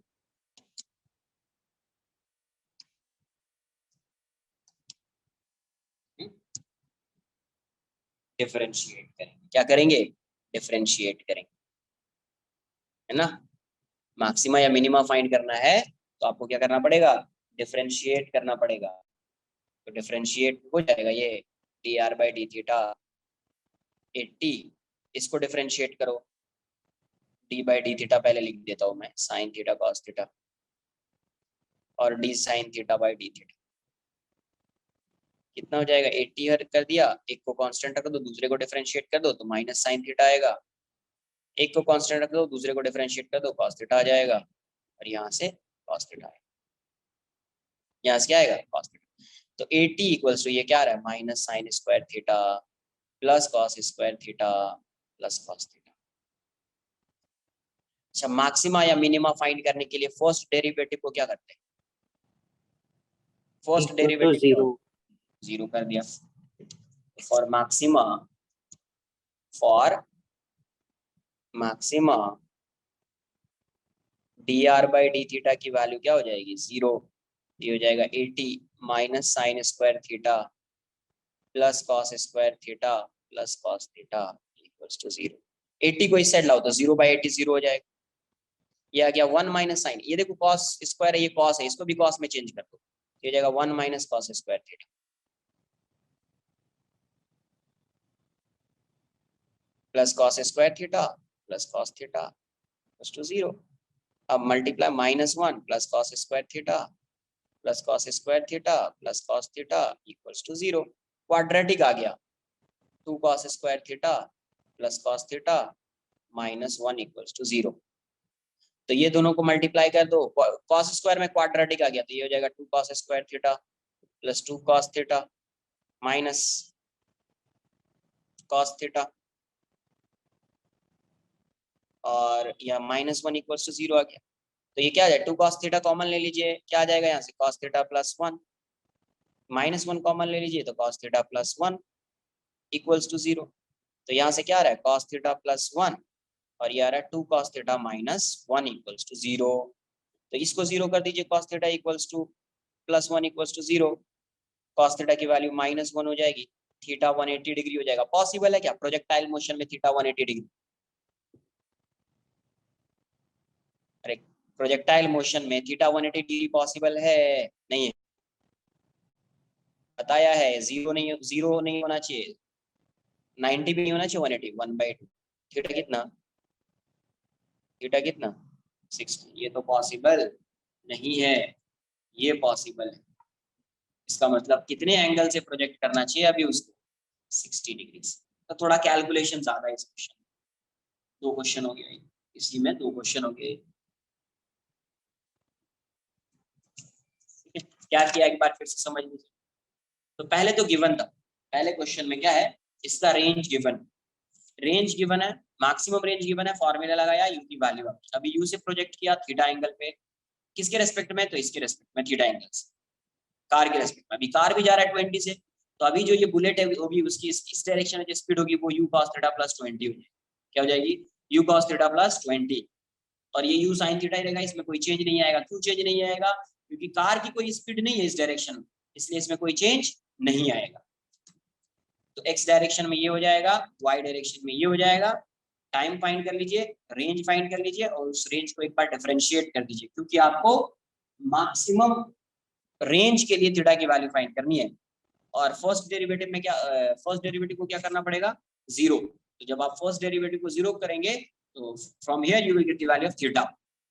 डिफरेंशिएट करेंगे। क्या करेंगे, डिफरेंशिएट करेंगे, है ना। मैक्सिमा या मिनिमा फाइंड करना है तो आपको क्या करना पड़ेगा, डिफरेंशिएट करना पड़ेगा। तो डिफरेंशिएट हो जाएगा ये D R by D theta 80, इसको डिफरेंशिएट करो, डी बाई डी थीटा पहले लिख देता हूँ मैं, साइन थीटा कॉस थीटा, और D sign theta by D theta कितना हो जाएगा, 80 हर कर दिया, एक को कांस्टेंट रख दो, दूसरे को डिफरेंशिएट कर दो तो माइनस साइन थीटा आएगा, एक को कांस्टेंट रख दो, दूसरे को डिफरेंशिएट कर दो, कॉस थीटा आ जाएगा, और यहाँ से कॉस थीटा आएगा, यहाँ से क्या आएगा, कॉस थीटा। तो 80 इक्वल्स टू ये क्या आ रहा है, minus sine square theta plus cos square theta plus cos theta. अच्छा, मैक्सिमा या मिनिमा फाइंड करने के लिए फर्स्ट डेरिवेटिव को क्या करते हैं, फर्स्ट equal to डेरिवेटिव क्या 0. होता है, जीरो कर दिया। For maxima, for maxima D R by D theta की वैल्यू क्या हो जाएगी, 0, ये हो जाएगा 80 minus sine square theta plus cos square theta plus cos theta equals to 0। 80 को इस साइड लाओ तो 0/80 0 हो जाएगा, ये आ गया 1 माइनस साइन, ये देखो कॉस स्क्वायर है, ये कॉस है, इसको भी कॉस में चेंज कर दो, ये हो जाएगा 1 minus cos square theta plus cos square theta plus cos theta equals to 0। अब multiply -1 plus cos square theta plus cos square theta plus cos theta equals to 0। Quadratic आ गया, 2 cos square theta plus cos theta -1 equals to 0। तो ये दोनों को multiply कर दो, cos square में क्वाड्रेटिक आ गया, तो ये हो जाएगा 2 cos square theta plus 2 cos theta minus cos theta, और यह -1 इक्वल्स टू 0 आ गया। तो ये क्या आ जाए, 2 cos थीटा कॉमन ले लीजिए, क्या आ जाएगा यहाँ से, cos थीटा प्लस 1, -1 कॉमन ले लीजिए तो cos theta plus 1 equals to 0। तो यहाँ से क्या आ रहा है, cos थीटा प्लस 1, और ये आ रहा है 2 cos थीटा -1 इक्वल्स टू 0। तो इसको 0 कर दीजिए, cos theta equals to +1 = 0, cos theta की वैल्यू -1 हो जाएगी, थीटा 180 डिग्री हो जाएगा। पॉसिबल है क्या प्रोजेक्टाइल मोशन में थीटा 180 डिग्री? अरे प्रोजेक्टाइल मोशन में थीटा 180 डिग्री पॉसिबल है? नहीं है, बताया है। जीरो नहीं होना चाहिए, 90 भी नहीं होना चाहिए, 180, 1/2। थीटा कितना 60। ये तो पॉसिबल नहीं है, ये पॉसिबल है। इसका मतलब कितने एंगल से प्रोजेक्ट करना चाहिए अभी उसको? 60 डिग्री से। तो थोड़ा कैलकुलेशन ज्यादा है इस क्वेश्चन। 2 क्वेश्चन हो गए इसी में, 2 क्वेश्चन हो गए। क्या किया एक बार फिर से समझ लीजिए। तो पहले तो गिवन था, पहले क्वेश्चन में क्या है, इसका रेंज गिवन है, मैक्सिमम रेंज गिवन है, फॉर्मूला लगाया, यू की वैल्यू। अभी यू से प्रोजेक्ट किया थीटा एंगल पे, किसके रेस्पेक्ट में? तो इसके रेस्पेक्ट में, थीटा एंगल से, कार के रेस्पेक्ट में। अभी कार भी जा रहा है 20 से, तो अभी जो ये बुलेट है वो भी उसकी इस डायरेक्शन में जो स्पीड होगी वो u cos थीटा + 20 हो जाएगी। क्या हो जाएगी? u cos थीटा + 20, और ये u sin थीटा ही रहेगा, इसमें कोई चेंज नहीं आएगा। क्यों चेंज नहीं आएगा? क्योंकि कार की कोई स्पीड नहीं है इस डायरेक्शन में, इसलिए इसमें कोई चेंज नहीं आएगा। तो x डायरेक्शन में ये हो जाएगा, y डायरेक्शन में ये हो जाएगा। टाइम फाइंड कर लीजिए, रेंज फाइंड कर लीजिए, और उस रेंज को एक बार डिफरेंशिएट कर दीजिए, क्योंकि आपको मैक्सिमम रेंज के लिए थीटा की वैल्यू फाइंड करनी है। और फर्स्ट डेरिवेटिव में क्या, फर्स्ट डेरिवेटिव को क्या करना पड़ेगा? 0। तो जब आप फर्स्ट डेरिवेटिव को 0 करेंगे तो from here you will get the value of theta.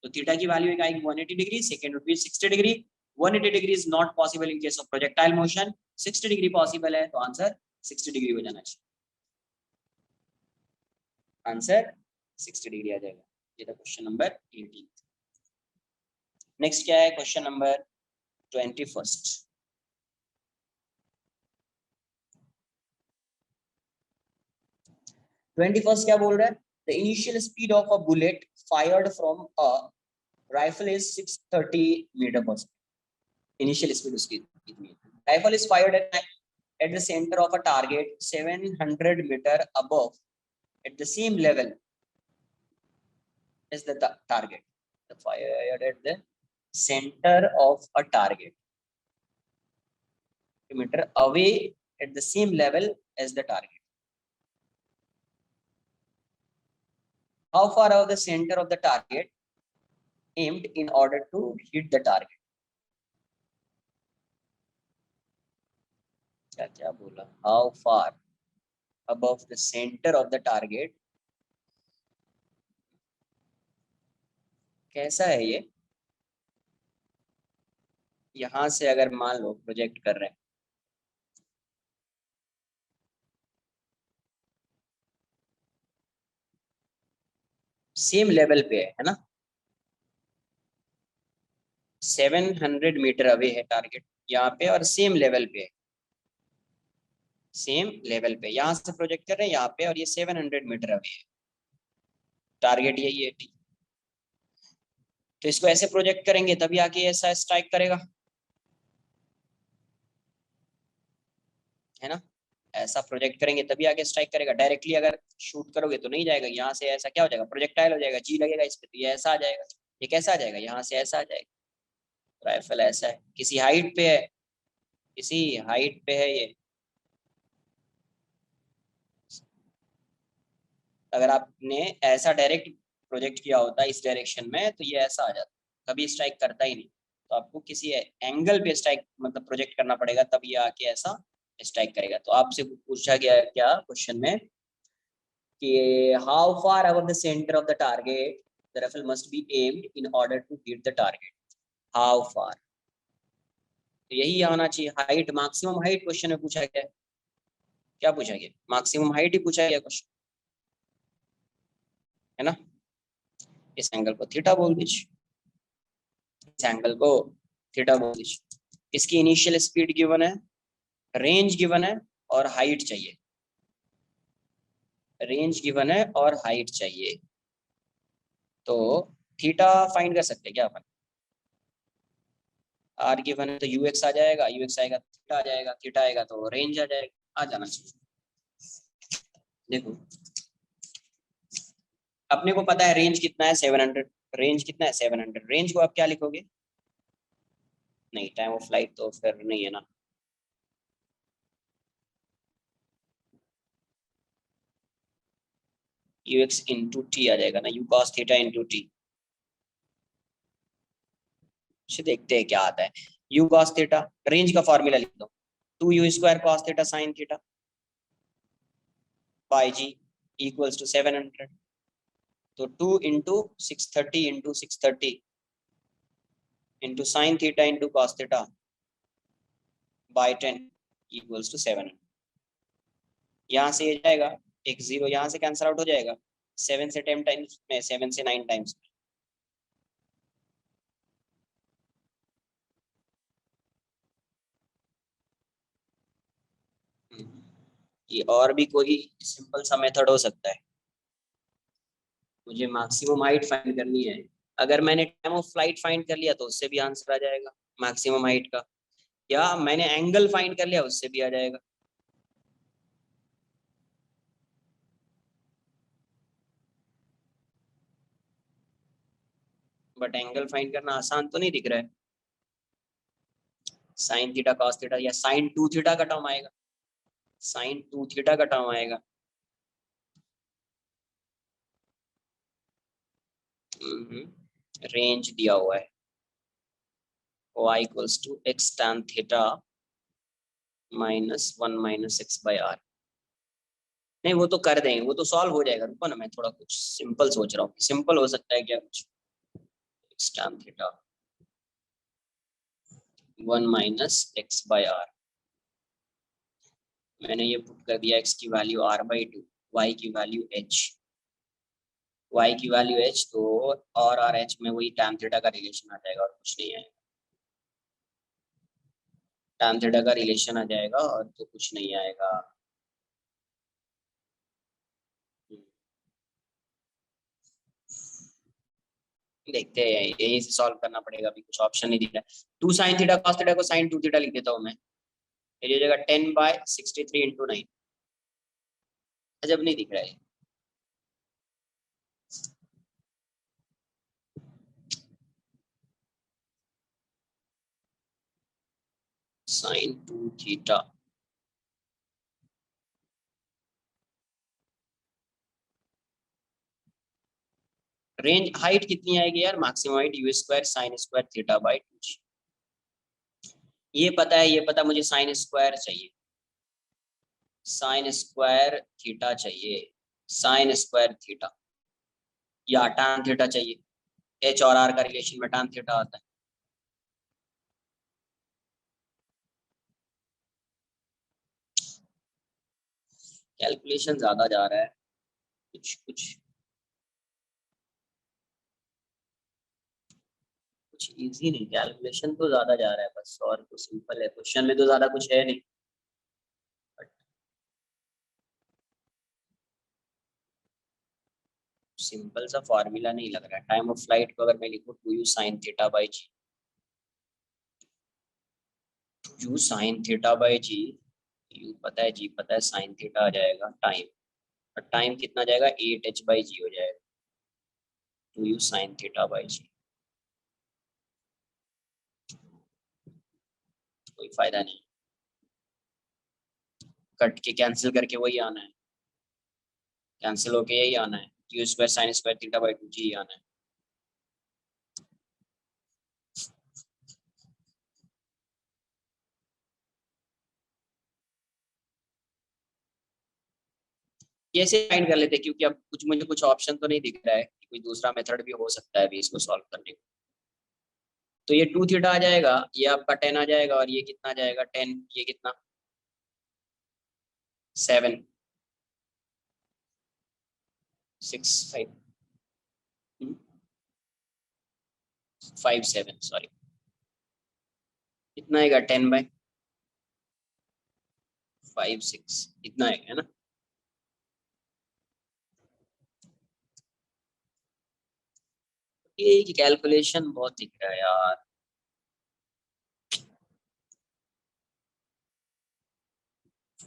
तो थीटा की वैल्यू एक आएगी 180 degree, second would be 60 degree. 180 degree is not possible in case of projectile motion, 60 degree possible है, तो आंसर 60 डिग्री हो जाना चाहिए। आंसर 60 डिग्री आ जाएगा। ये था क्वेश्चन नंबर 18। नेक्स्ट क्या है? Question number 21। 21 क्या बोल रहा है? The initial speed of a bullet fired from a rifle is 630 meter per second. Initial speed उसकी कितनी है? Rifle is fired at the center of a target 700 meter above at the same level as the target. The fired at the center of a target meter away at the same level as the target. How far above the center of the target aimed in order to hit the target? क्या क्या बोला? How far above the center of the target? कैसा है ये? यहां से अगर मान लो प्रोजेक्ट कर रहे हैं, सेम लेवल पे है ना, 700 मीटर अवे है टारगेट यहाँ पे, और सेम लेवल पे है, सेम लेवल पे यहां से प्रोजेक्ट कर रहे हैं यहाँ पे, और ये 700 मीटर अवे है, टारगेट यही है टी। तो इसको ऐसे प्रोजेक्ट करेंगे तभी आके ऐसा स्ट्राइक करेगा, है ना? ऐसा प्रोजेक्ट करेंगे तभी आगे स्ट्राइक करेगा। डायरेक्टली अगर शूट करोगे तो नहीं जाएगा, यहाँ से ऐसा क्या हो जाएगा? प्रोजेक्टाइल हो जाएगा, जी लगेगा इस पे, तो ये ऐसा आ जाएगा। ये कैसा आ जाएगा? यहाँ से ऐसा आ जाएगा। राइफल ऐसा है, किसी हाइट पे है, किसी हाइट पे है ये। अगर आपने ऐसा डायरेक्ट प्रोजेक्ट किया होता इस डायरेक्शन में तो ये ऐसा आ जाता, कभी स्ट्राइक करता ही नहीं। तो आपको किसी एंगल पे स्ट्राइक मतलब प्रोजेक्ट करना पड़ेगा, तब ये आके ऐसा स्ट्राइक करेगा। तो आपसे पूछा गया है क्या क्वेश्चन में कि how far above the centre of the target the rifle must be aimed in order to hit the target. How far, तो यही आना चाहिए, हाइट, मैक्सिमम हाइट क्वेश्चन में पूछा गया है। क्या पूछा गया? मैक्सिमम हाइट ही पूछा गया क्वेश्चन, है ना? इस एंगल को थीटा बोल दीजिए, इस एंगल को थीटा बोल दीजिए। इसकी इनिशियल स्पीड गिवन है, रेंज गिवन है, और हाइट चाहिए। रेंज गिवन है और हाइट चाहिए, तो थीटा फाइंड कर सकते हैं क्या अपन? आर गिवन है तो यूएक्स आ जाएगा, यूएक्स आएगा थीटा आ जाएगा, थीटा आएगा तो रेंज आ जाएगा, आ जाना चाहिए। देखो अपने को पता है रेंज कितना है, 700। रेंज कितना है? 700। रेंज को आप क्या लिखोगे? नहीं, टाइम ऑफ फ्लाइट तो फिर नहीं है ना। यू एक्स इंटू टी आ जाएगा ना, u cos theta into t. देखते हैं क्या आता है। यू कॉस थीटा, रेंज का फॉर्मूला लिख दो, 2u² cos theta sine theta by G equals to 700। तो 2 into 630 into 630 into sine theta into cos theta by 10 equals to 700। यहाँ से ये जाएगा, एक जीरो यहाँ से कैंसिल आउट हो जाएगा, 7 से 10 टाइम्स में, 7 से 9 टाइम्स। ये और भी कोई सिंपल सा मेथड हो सकता है। मुझे मैक्सिमम हाइट फाइंड करनी है। अगर मैंने टाइम ऑफ फ्लाइट फाइंड कर लिया तो उससे भी आंसर आ जाएगा मैक्सिमम हाइट का, या मैंने एंगल फाइंड कर लिया उससे भी आ जाएगा। बट एंगल फाइंड करना आसान तो नहीं दिख रहा है। साइन थीटा कॉस थीटा या साइन 2 थीटा का टर्म आएगा, साइन 2 थीटा का टर्म आएगा। रेंज दिया हुआ है y equals to x tan theta -1 - x/r। नहीं वो तो कर देंगे, वो तो सॉल्व हो जाएगा। रुको ना, मैं थोड़ा कुछ सिंपल सोच रहा हूँ, सिंपल हो सकता है क्या कुछ। x tan थीटा 1 - x/r, मैंने ये पुट कर दिया, x की वैल्यू r/2, y की वैल्यू h, y की वैल्यू h, तो और h में वही tan थीटा का रिलेशन आ जाएगा और कुछ नहीं आएगा। tan थीटा का रिलेशन आ जाएगा और तो कुछ नहीं आएगा। देखते हैं, यही से सॉल्व करना पड़ेगा, अभी कुछ ऑप्शन नहीं दिख रहा है। 2 sin थीटा cos थीटा को sin 2 थीटा लिख देता हूँ मैं, ये हो जाएगा 10/63 × 9। अजब नहीं दिख रहा है। sin 2 थीटा, रेंज हाइट कितनी आएगी यार, मैक्सिमम हाइट u² sin² थीटा/2। ये पता है, ये पता, मुझे sin² चाहिए, sin² थीटा चाहिए, sin² थीटा, या tan थीटा चाहिए। h और r का रिलेशन में tan थीटा आता है। कैलकुलेशन ज्यादा जा रहा है, कुछ कुछ कुछ इजी नहीं, कैलकुलेशन तो ज्यादा जा रहा है बस, और तो सिंपल है, क्वेश्चन में तो ज्यादा कुछ है नहीं। सिंपल सा फॉर्मूला नहीं लग रहा है। टाइम ऑफ फ्लाइट को अगर मैं लिखूं 2u sin theta, 2u sin theta, u पता है, जी पता है, sin थीटा आ जाएगा टाइम, और टाइम कितना जाएगा, 8h/g हो जाएगा, 2u sin थीटा/g। कोई फायदा नहीं, कट के कैंसिल करके वही आना है, कैंसिल होके यही आना है, u² sin² थीटा/2 जी आना है। ये ऐसे फाइंड कर लेते हैं, क्योंकि अब कुछ मुझे कुछ ऑप्शन तो नहीं दिख रहा है कि कोई दूसरा मेथड भी हो सकता है अभी इसको सॉल्व करने का। तो ये 2 थीटा आ जाएगा, ये आपका 10 आ जाएगा, और ये कितना आ जाएगा 10, ये कितना 7 6 5 5 7 सॉरी, कितना आएगा 10/5 6, इतना आएगा है ना। ये कैलकुलेशन बहुत दिख रहा है यार।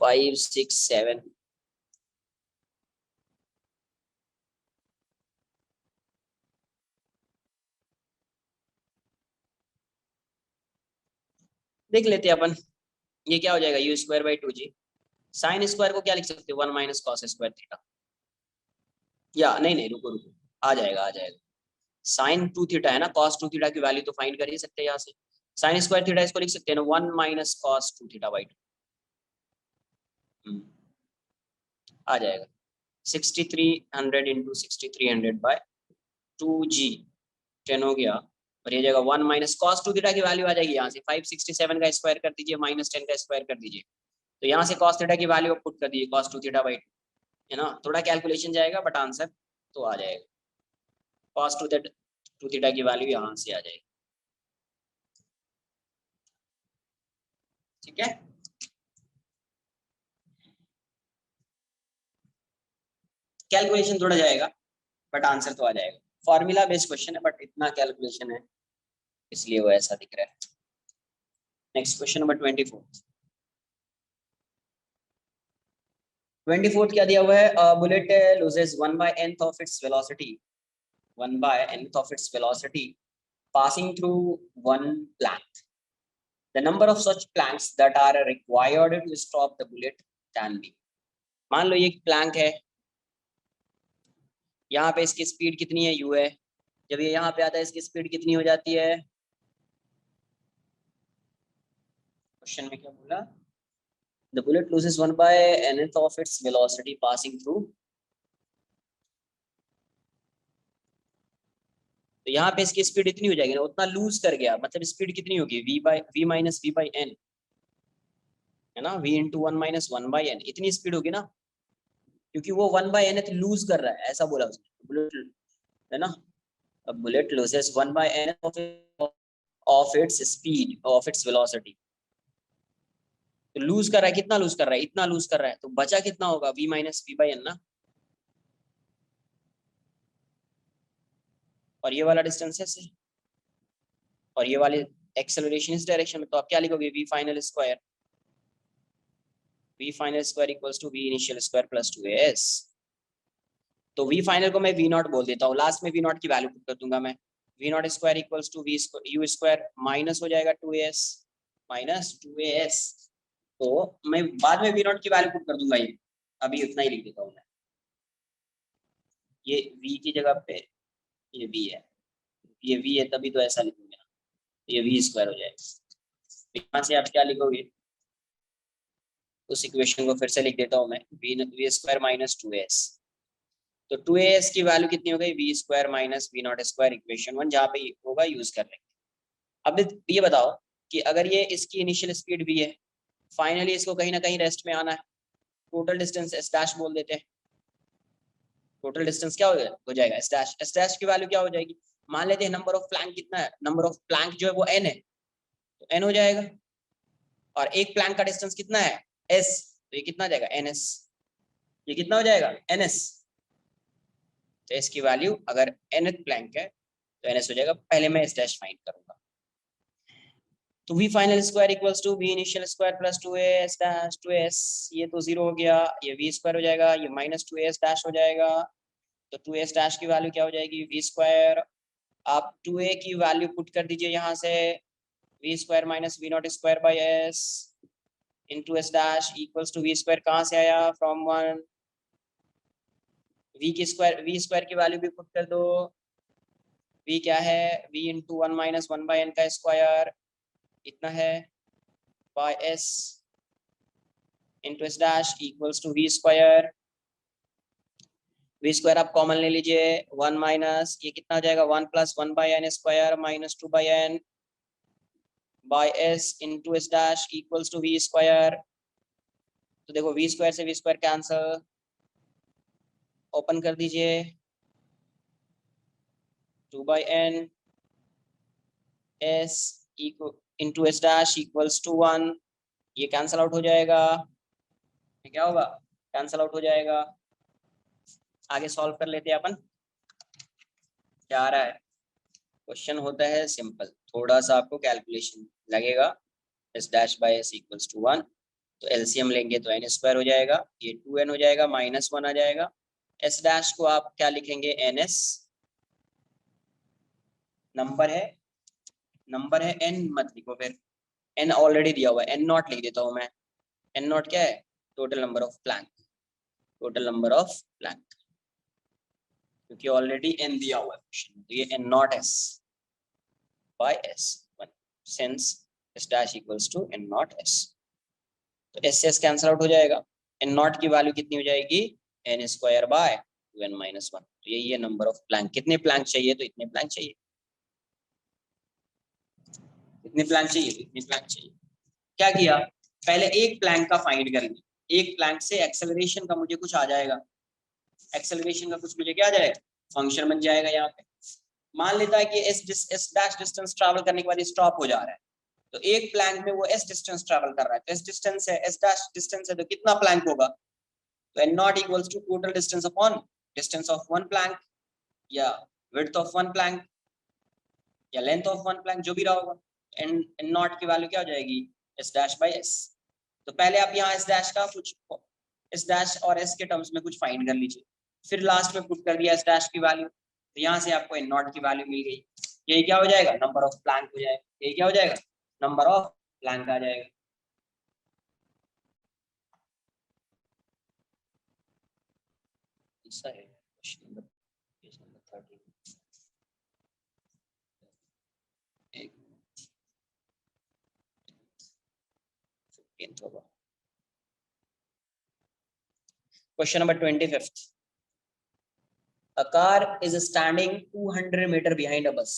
5 6 7, देख लेते हैं अपन, ये क्या हो जाएगा you square by 2g। Sine square को क्या लिख सकते हैं 1 माइनस कॉस स्क्वायर थीटा, या नहीं नहीं रुको रुको, आ जाएगा आ जाएगा, साइन 2 थीटा है ना, कॉस 2 थीटा की वैल्यू तो फाइंड कर ही सकते हैं यहाँ से, साइन स्क्वायर थीटा इसको लिख सकते हैं ना 1 माइनस कॉस 2 थीटा बाई 2, आ जाएगा 6300 इंटू 6300 बाय 2g, 10 हो गया, और ये जगह 1 माइनस कॉस 2 थीटा की वैल्यू आ जाएगी यहाँ से 567 का स्क्वायर कर दीजिए माइनस 10 का स्क्वायर कर दीजिए, तो यहाँ से कॉस थीटा की वैल्यू पुट कर दीजिए कॉस 2 थीटा बाई 2, है ना, थोड़ा कैलकुलेशन जाएगा बट आंसर तो आ जाएगा, कॉस 2 थीटा की वैल्यू यहाँ से आ जाएगी, ठीक है। कैलकुलेशन थोड़ा जाएगा बट आंसर तो आ जाएगा, फॉर्मूला बेस्ड क्वेश्चन है बट इतना कैलकुलेशन है इसलिए वो ऐसा दिख रहा है। नेक्स्ट क्वेश्चन नंबर 24 क्या दिया हुआ है, bullet loses 1/n of its velocity, 1/n of its velocity passing through one plank. The number of such planks that are required to stop the bullet can be. मान लो ये एक Planck है, यहाँ पे इसकी स्पीड कितनी है u है, जब ये यहाँ पे आता है इसकी स्पीड कितनी हो जाती है, क्वेश्चन में क्या बोला, the bullet loses 1/n of its velocity passing through, तो यहाँ पे इसकी स्पीड इतनी हो जाएगी ना, उतना लूज कर गया, मतलब स्पीड कितनी होगी v minus v by n, है ना, v इंटू 1 माइनस 1/n, इतनी स्पीड होगी ना, क्योंकि वो 1/n लूज कर रहा है, ऐसा बोला उसने, बुलेट है ना, bullet loses 1/n of its speed of its velocity, तो लूज कर रहा है, कितना लूज कर रहा है, इतना लूज कर रहा है, तो बचा कितना होगा v minus v by n ना, और ये वाला डिस्टेंस है, और ये वाली एक्सेलरेशन इस डायरेक्शन में, तो आप क्या लिखोगे v final square, v final square equals to v initial square plus 2as, तो v फाइनल को मैं v नॉट बोल देता हूँ, लास्ट में v नॉट की वैल्यू पुट कर दूंगा मैं, v naught square equals to v u square minus हो जाएगा 2as माइनस 2as, तो मैं बाद में v नॉट की वैल्यू पुट कर दूंगा, ये अभी उतना ही लिख देता हूँ मैं, ये v की जगह पे ये v है, ये v है तभी तो ऐसा लिखूंगा ना, ये v स्क्वायर हो जाएगा, यहाँ से आप क्या लिखोगे, उस इक्वेशन को फिर से लिख देता हूँ मैं, v स्क्वायर माइनस 2as, तो 2as की वैल्यू कितनी हो गई v square minus v naught square, equation 1 जहाँ पे होगा यूज कर लेंगे। अब ये बताओ कि अगर ये इसकी इनिशियल स्पीड v है, फाइनली इसको कहीं ना कहीं रेस्ट में आना है, टोटल डिस्टेंस s डैश बोल देते हैं, टोटल डिस्टेंस क्या हो जाएगा s डैश की वैल्यू क्या हो जाएगी, मान लेते हैं नंबर ऑफ प्लैंक कितना है, नंबर ऑफ प्लैंक जो है वो n है, तो n हो जाएगा, और एक प्लैंक का डिस्टेंस कितना है s, तो ये कितना हो जाएगा ns, ये कितना हो जाएगा ns, तो s की वैल्यू अगर nth प्लैंक है तो ns हो जाएगा, पहले मैं s डैश फाइंड करूंगा, तो v final square equals to v initial square plus 2as dash 2s, ये तो 0 हो गया, ये v स्क्वायर हो जाएगा, ये माइनस 2as डैश हो जाएगा, तो 2s डैश की वैल्यू क्या हो जाएगी v स्क्वायर, आप 2a की वैल्यू पुट कर दीजिए यहाँ से, v square minus v naught square by s into s dash equals to v square, कहाँ से आया फ्रॉम 1, v स्क्वायर की वैल्यू भी पुट कर दो, v क्या है v इंटू 1 माइनस 1/n का स्क्वायर, इतना है by s into s dash equals to v square, v square आप कॉमन ले लीजिए, 1 माइनस ये कितना हो जाएगा 1 plus 1/n square minus 2/n by s into s dash equals to v square, तो देखो v स्क्वायर से v स्क्वायर कैंसल, ओपन कर दीजिए 2/n s into s dash equals to 1, ये कैंसल आउट हो जाएगा, क्या होगा कैंसल आउट हो जाएगा, आगे सॉल्व कर लेते हैं अपन, क्या आ रहा है, क्वेश्चन होता है सिंपल, थोड़ा सा आपको कैलकुलेशन लगेगा, s dash by s equals to 1, तो एलसीएम लेंगे तो n स्क्वायर हो जाएगा, ये 2n हो जाएगा, माइनस 1 आ जाएगा, s डैश को आप क्या लिखेंगे ns, नंबर है n मत लिखो फिर, एन ऑलरेडी दिया हुआ है, एन नॉट लिख देता हूं मैं। एन नॉट क्या है? Total number of plank, total number of plank, क्योंकि ऑलरेडी एन दिया हुआ है क्वेश्चन में, तो ये N naught S by S one, since S dash equals to N naught S. तो एस से एस कैंसिल आउट हो जाएगा, एन नॉट की वैल्यू कितनी हो जाएगी? N square by 2n minus 1। तो यही है नंबर ऑफ प्लैंक। कितने प्लैंक चाहिए? तो इतने प्लैंक चाहिए। इतने प्लैंक चाहिए तो इतने प्लैंक चाहिए। क्या किया? पहले एक प्लैंक का फाइंड कर लिया, एक प्लैंक से एक्सेलरेशन का मुझे कुछ आ जाएगा, एक्सेलरेशन का कुछ मुझे क्या आ जाएगा? फंक्शन बन जाएगा। यहाँ पे मान लेता है कि एस डैश डिस्टेंस ट्रैवल करने के बाद स्टॉप हो जा रहा है, तो एक प्लैंक में वो एस डिस्टेंस ट्रैवल कर रहा है, तो एस डिस्टेंस है, एस डैश डिस्टेंस है, तो कितना प्लैंक होगा? तो N naught equals to total distance upon distance of one plank, या विड्थ ऑफ वन प्लैंक, या लेंथ ऑफ वन प्लैंक, जो भी रहा होगा। एन नॉट की वैल्यू क्या हो जाएगी? S dash by S. तो पहले आप यहाँ एस डैश का कुछ, एस डैश और एस के टर्म्स में कुछ फाइंड कर लीजिए, फिर लास्ट में पुट कर दिया एस डैश की वैल्यू, तो यहाँ से आपको एन नॉट की वैल्यू मिल गई। यही क्या हो जाएगा? नंबर ऑफ प्लैंक हो जाएगा। यही क्या हो जाएगा? नंबर ऑफ प्लैंक आ जाएगा। ऐसा है question number 13। Question number 25th. A car is standing 200 meter behind a bus.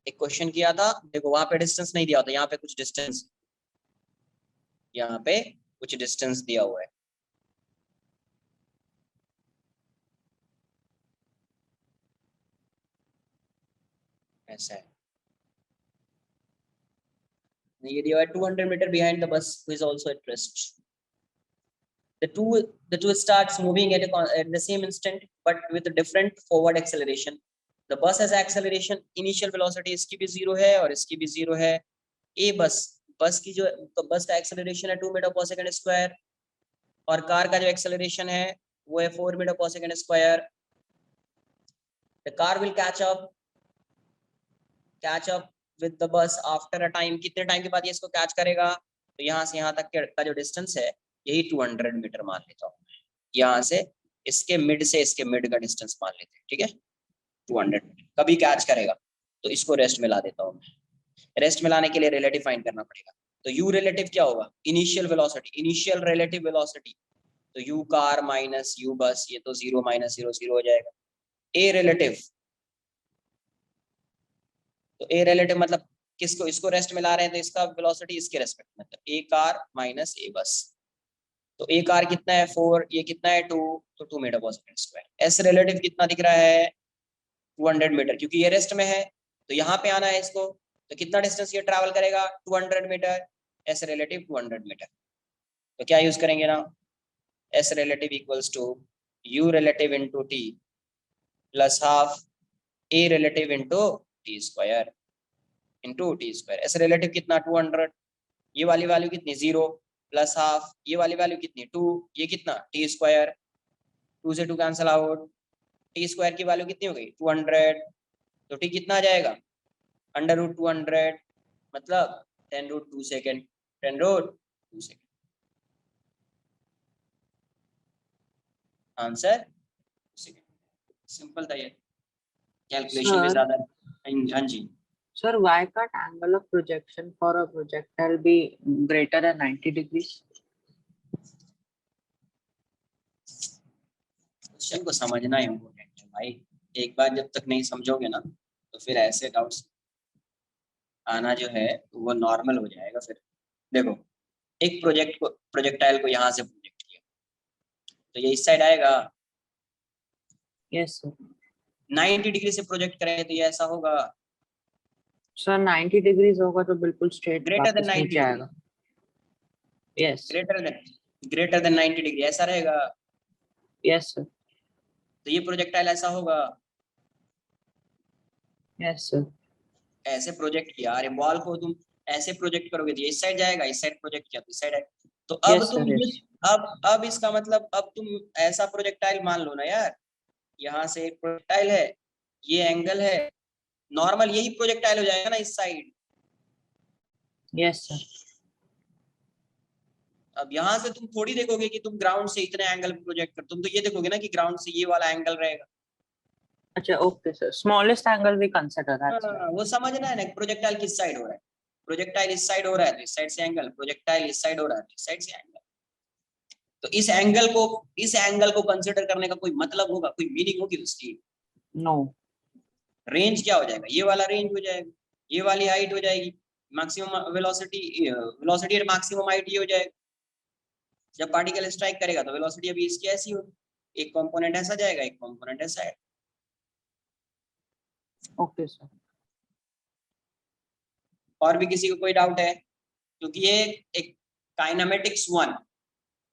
एक क्वेश्चन किया था, देखो वहां पे डिस्टेंस नहीं दिया होता, यहाँ पे कुछ डिस्टेंस, यहाँ पे कुछ डिस्टेंस दिया हुआ है। ऐसा है, ये दिया हुआ है 200 meter behind the bus who is also at rest. The two starts moving at the same instant but with a different forward acceleration. The bus has acceleration, initial velocity इसकी भी 0 है और इसकी भी 0 है। ए बस की जो बस का एक्सेलरेशन है 2 मीटर पर सेकंड स्क्वायर, और कार का जो एक्सेलरेशन है वो है 4 मीटर पर second square. The car will catch up with the bus after a time. कितने टाइम के बाद ये इसको कैच करेगा? तो यहाँ से यहाँ तक का जो डिस्टेंस है यही 200 मीटर मान लेता हूँ। यहाँ से इसके मिड से इसके मिड का डिस्टेंस मान लेते हैं, ठीक है? 200 मीटर कभी कैच करेगा, तो इसको रेस्ट में ला देता हूँ मैं। रेस्ट में लाने के लिए रिलेटिव फाइंड करना पड़ेगा, तो यू रिलेटिव क्या होगा? Initial velocity, initial relative velocity, तो यू कार माइनस यू बस, ये तो 0 माइनस 0 0 हो जाएगा। ए रिलेटिव, तो ए रिलेटिव मतलब किसको? इसको रेस्ट में ला रहे हैं, तो इसका वेलोसिटी इसके रेस्पेक्ट में, मतलब ए कार माइनस ए बस। तो ए कार कितना है 4, ये कितना है 2, तो 2 मीटर पर सेकंड स्क्वायर। एस रिलेटिव कितना दिख रहा है? 200 मीटर, क्योंकि ये रेस्ट में है तो यहाँ पे आना है इसको, तो कितना डिस्टेंस ये ट्रैवल करेगा? 200 मीटर। एस रिलेटिव 200 मीटर, तो क्या यूज करेंगे ना? S relative equals to U relative into T plus half A relative into T square into T square. S relative कितना? 200, ये वाली वैल्यू कितनी? 0 प्लस हाफ, ये वाली वैल्यू कितनी? 2, ये कितना? टी स्क्वायर, 2 से 2 कैंसिल आउट, टी स्क्वायर की वैल्यू कितनी हो गई? 200, तो टी कितना आ जाएगा? अंडर रूट 200, मतलब 10 root 2 second, 10 root 2 second. Answer simple था ये, कैलकुलेशन भी ज्यादा। हाँ जी Sir, why can't angle of projection for a projectile be greater than 90 degrees? Question को समझना इम्पोर्टेंट है भाई। एक बार जब तक नहीं समझोगे ना, तो फिर ऐसे डाउट्स आना जो है वो नॉर्मल हो जाएगा। फिर देखो, एक प्रोजेक्टाइल को यहाँ से प्रोजेक्ट किया, तो ये इस साइड आएगा। Yes, sir. 90 डिग्री से प्रोजेक्ट करें तो ये ऐसा होगा, Sir, 90 degrees होगा तो बिल्कुल straight ग्रेटर देन वापस 90 नीचे डिग्री, आएगा. Yes, ग्रेटर देन 90 डिग्री ऐसा रहेगा। yes, sir. तो ये प्रोजेक्टाइल ऐसा होगा, Yes, sir. ऐसे प्रोजेक्ट किया। अरे बॉल को तुम ऐसे प्रोजेक्ट करोगे तो ये इस साइड जाएगा, इस साइड प्रोजेक्ट किया तो इस साइड आएगा। तो अब Yes, तुम sir, ये yes. अब इसका मतलब अब तुम ऐसा प्रोजेक्टाइल मान लो ना यार, यहाँ से एक प्रोजेक्टाइल है, ये एंगल है, नॉर्मल यही प्रोजेक्टाइल हो जाएगा ना इस साइड, Yes, sir. अब यहाँ से तुम थोड़ी देखोगे कि तुम ग्राउंड से इतने एंगल प्रोजेक्ट कर, तुम तो ये देखोगे ना कि ग्राउंड से ये वाला एंगल रहेगा। अच्छा, okay, sir. Smallest angle we consider, that's right. हाँ, वो समझना है ना, प्रोजेक्टाइल किस साइड हो रहा है, प्रोजेक्टाइल इस साइड हो रहा है तो इस साइड से एंगल, प्रोजेक्टाइल इस साइड हो रहा है तो इस साइड से एंगल। तो इस एंगल को कंसिडर करने का कोई मतलब होगा, कोई मीनिंग होगी उसकी? No. रेंज क्या हो जाएगा, ये वाला रेंज हो जाएगा, ये वाली हाइट हो जाएगी, मैक्सिमम वेलोसिटी, वेलोसिटी और मैक्सिमम हाइट ये हो जाएगा। जब पार्टिकल स्ट्राइक करेगा तो वेलोसिटी अभी इसकी ऐसी होगी, एक कंपोनेंट ऐसा जाएगा, एक कंपोनेंट ऐसा है। Okay, sir. और भी किसी को कोई डाउट है? क्योंकि ये एक काइनेमेटिक्स 1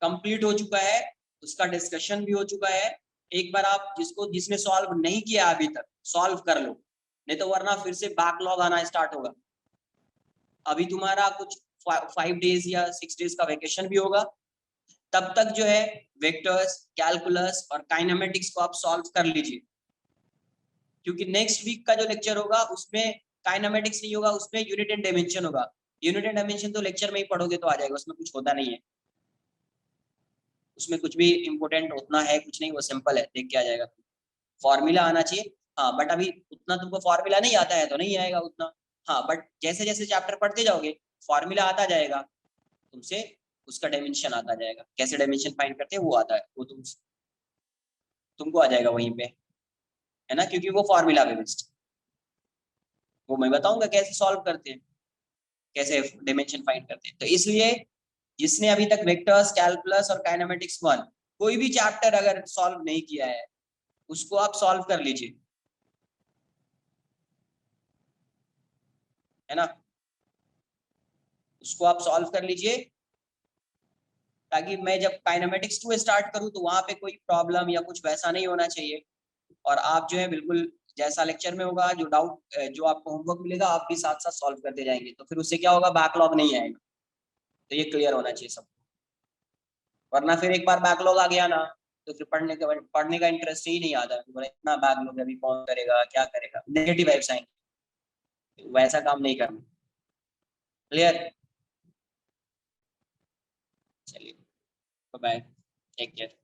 कंप्लीट हो चुका है, उसका डिस्कशन भी हो चुका है। एक बार आप जिसने सॉल्व नहीं किया अभी तक सॉल्व कर लो, नहीं तो वरना फिर से बैकलॉग आना स्टार्ट होगा। अभी तुम्हारा कुछ 5 डेज या 6 डेज का वेकेशन भी होगा, तब तक जो है वेक्टर्स, कैलकुलस और काइनेमेटिक्स को आप सॉल्व कर लीजिए, क्योंकि नेक्स्ट वीक का जो लेक्चर होगा उसमें काइनेमेटिक्स नहीं होगा, उसमें यूनिट एंड डायमेंशन होगा। यूनिट एंड डायमेंशन तो लेक्चर में ही पढ़ोगे तो आ जाएगा, उसमें कुछ होता नहीं है, उसमें कुछ भी इंपॉर्टेंट उतना है कुछ नहीं, वो सिंपल है, देख के आ जाएगा। फॉर्मूला आना चाहिए, हाँ, बट अभी उतना तुमको फॉर्मूला नहीं आता है तो नहीं आएगा उतना। हाँ, बट जैसे जैसे चैप्टर पढ़ते जाओगे फॉर्मूला आता जाएगा तुमसे, उसका डायमेंशन आता जाएगा, कैसे डायमेंशन फाइंड करते हैं वो आता है, वो तुमको आ जाएगा वहीं पे, है ना, क्योंकि वो फॉर्मूला बेस्ड, वो मैं बताऊंगा कैसे सॉल्व करते हैं, कैसे डायमेंशन फाइंड करते हैं। तो इसलिए जिसने अभी तक वेक्टर्स, कैलकुलस और काइनेमेटिक्स 1 कोई भी चैप्टर अगर सॉल्व नहीं किया है उसको आप सॉल्व कर लीजिए, है ना, उसको आप सॉल्व कर लीजिए, ताकि मैं जब काइनेमेटिक्स 2 स्टार्ट करूं तो वहां पे कोई प्रॉब्लम या कुछ वैसा नहीं होना चाहिए। और आप जो है बिल्कुल जैसा लेक्चर में होगा, जो डाउट जो आपको होमवर्क मिलेगा आप भी साथ साथ सॉल्व करते जाएंगे, तो फिर उससे क्या होगा, बैकलॉग नहीं आएगा। तो ये क्लियर होना चाहिए सबको, वरना फिर एक बार बैकलॉग आ गया ना तो फिर पढ़ने का इंटरेस्ट ही नहीं आता, इतना बैकलॉग अभी कौन करेगा, क्या करेगा, नेगेटिव वाइब्स आएंगे, वैसा काम नहीं करना। क्लियर? चलिए, बाय, टेक केयर।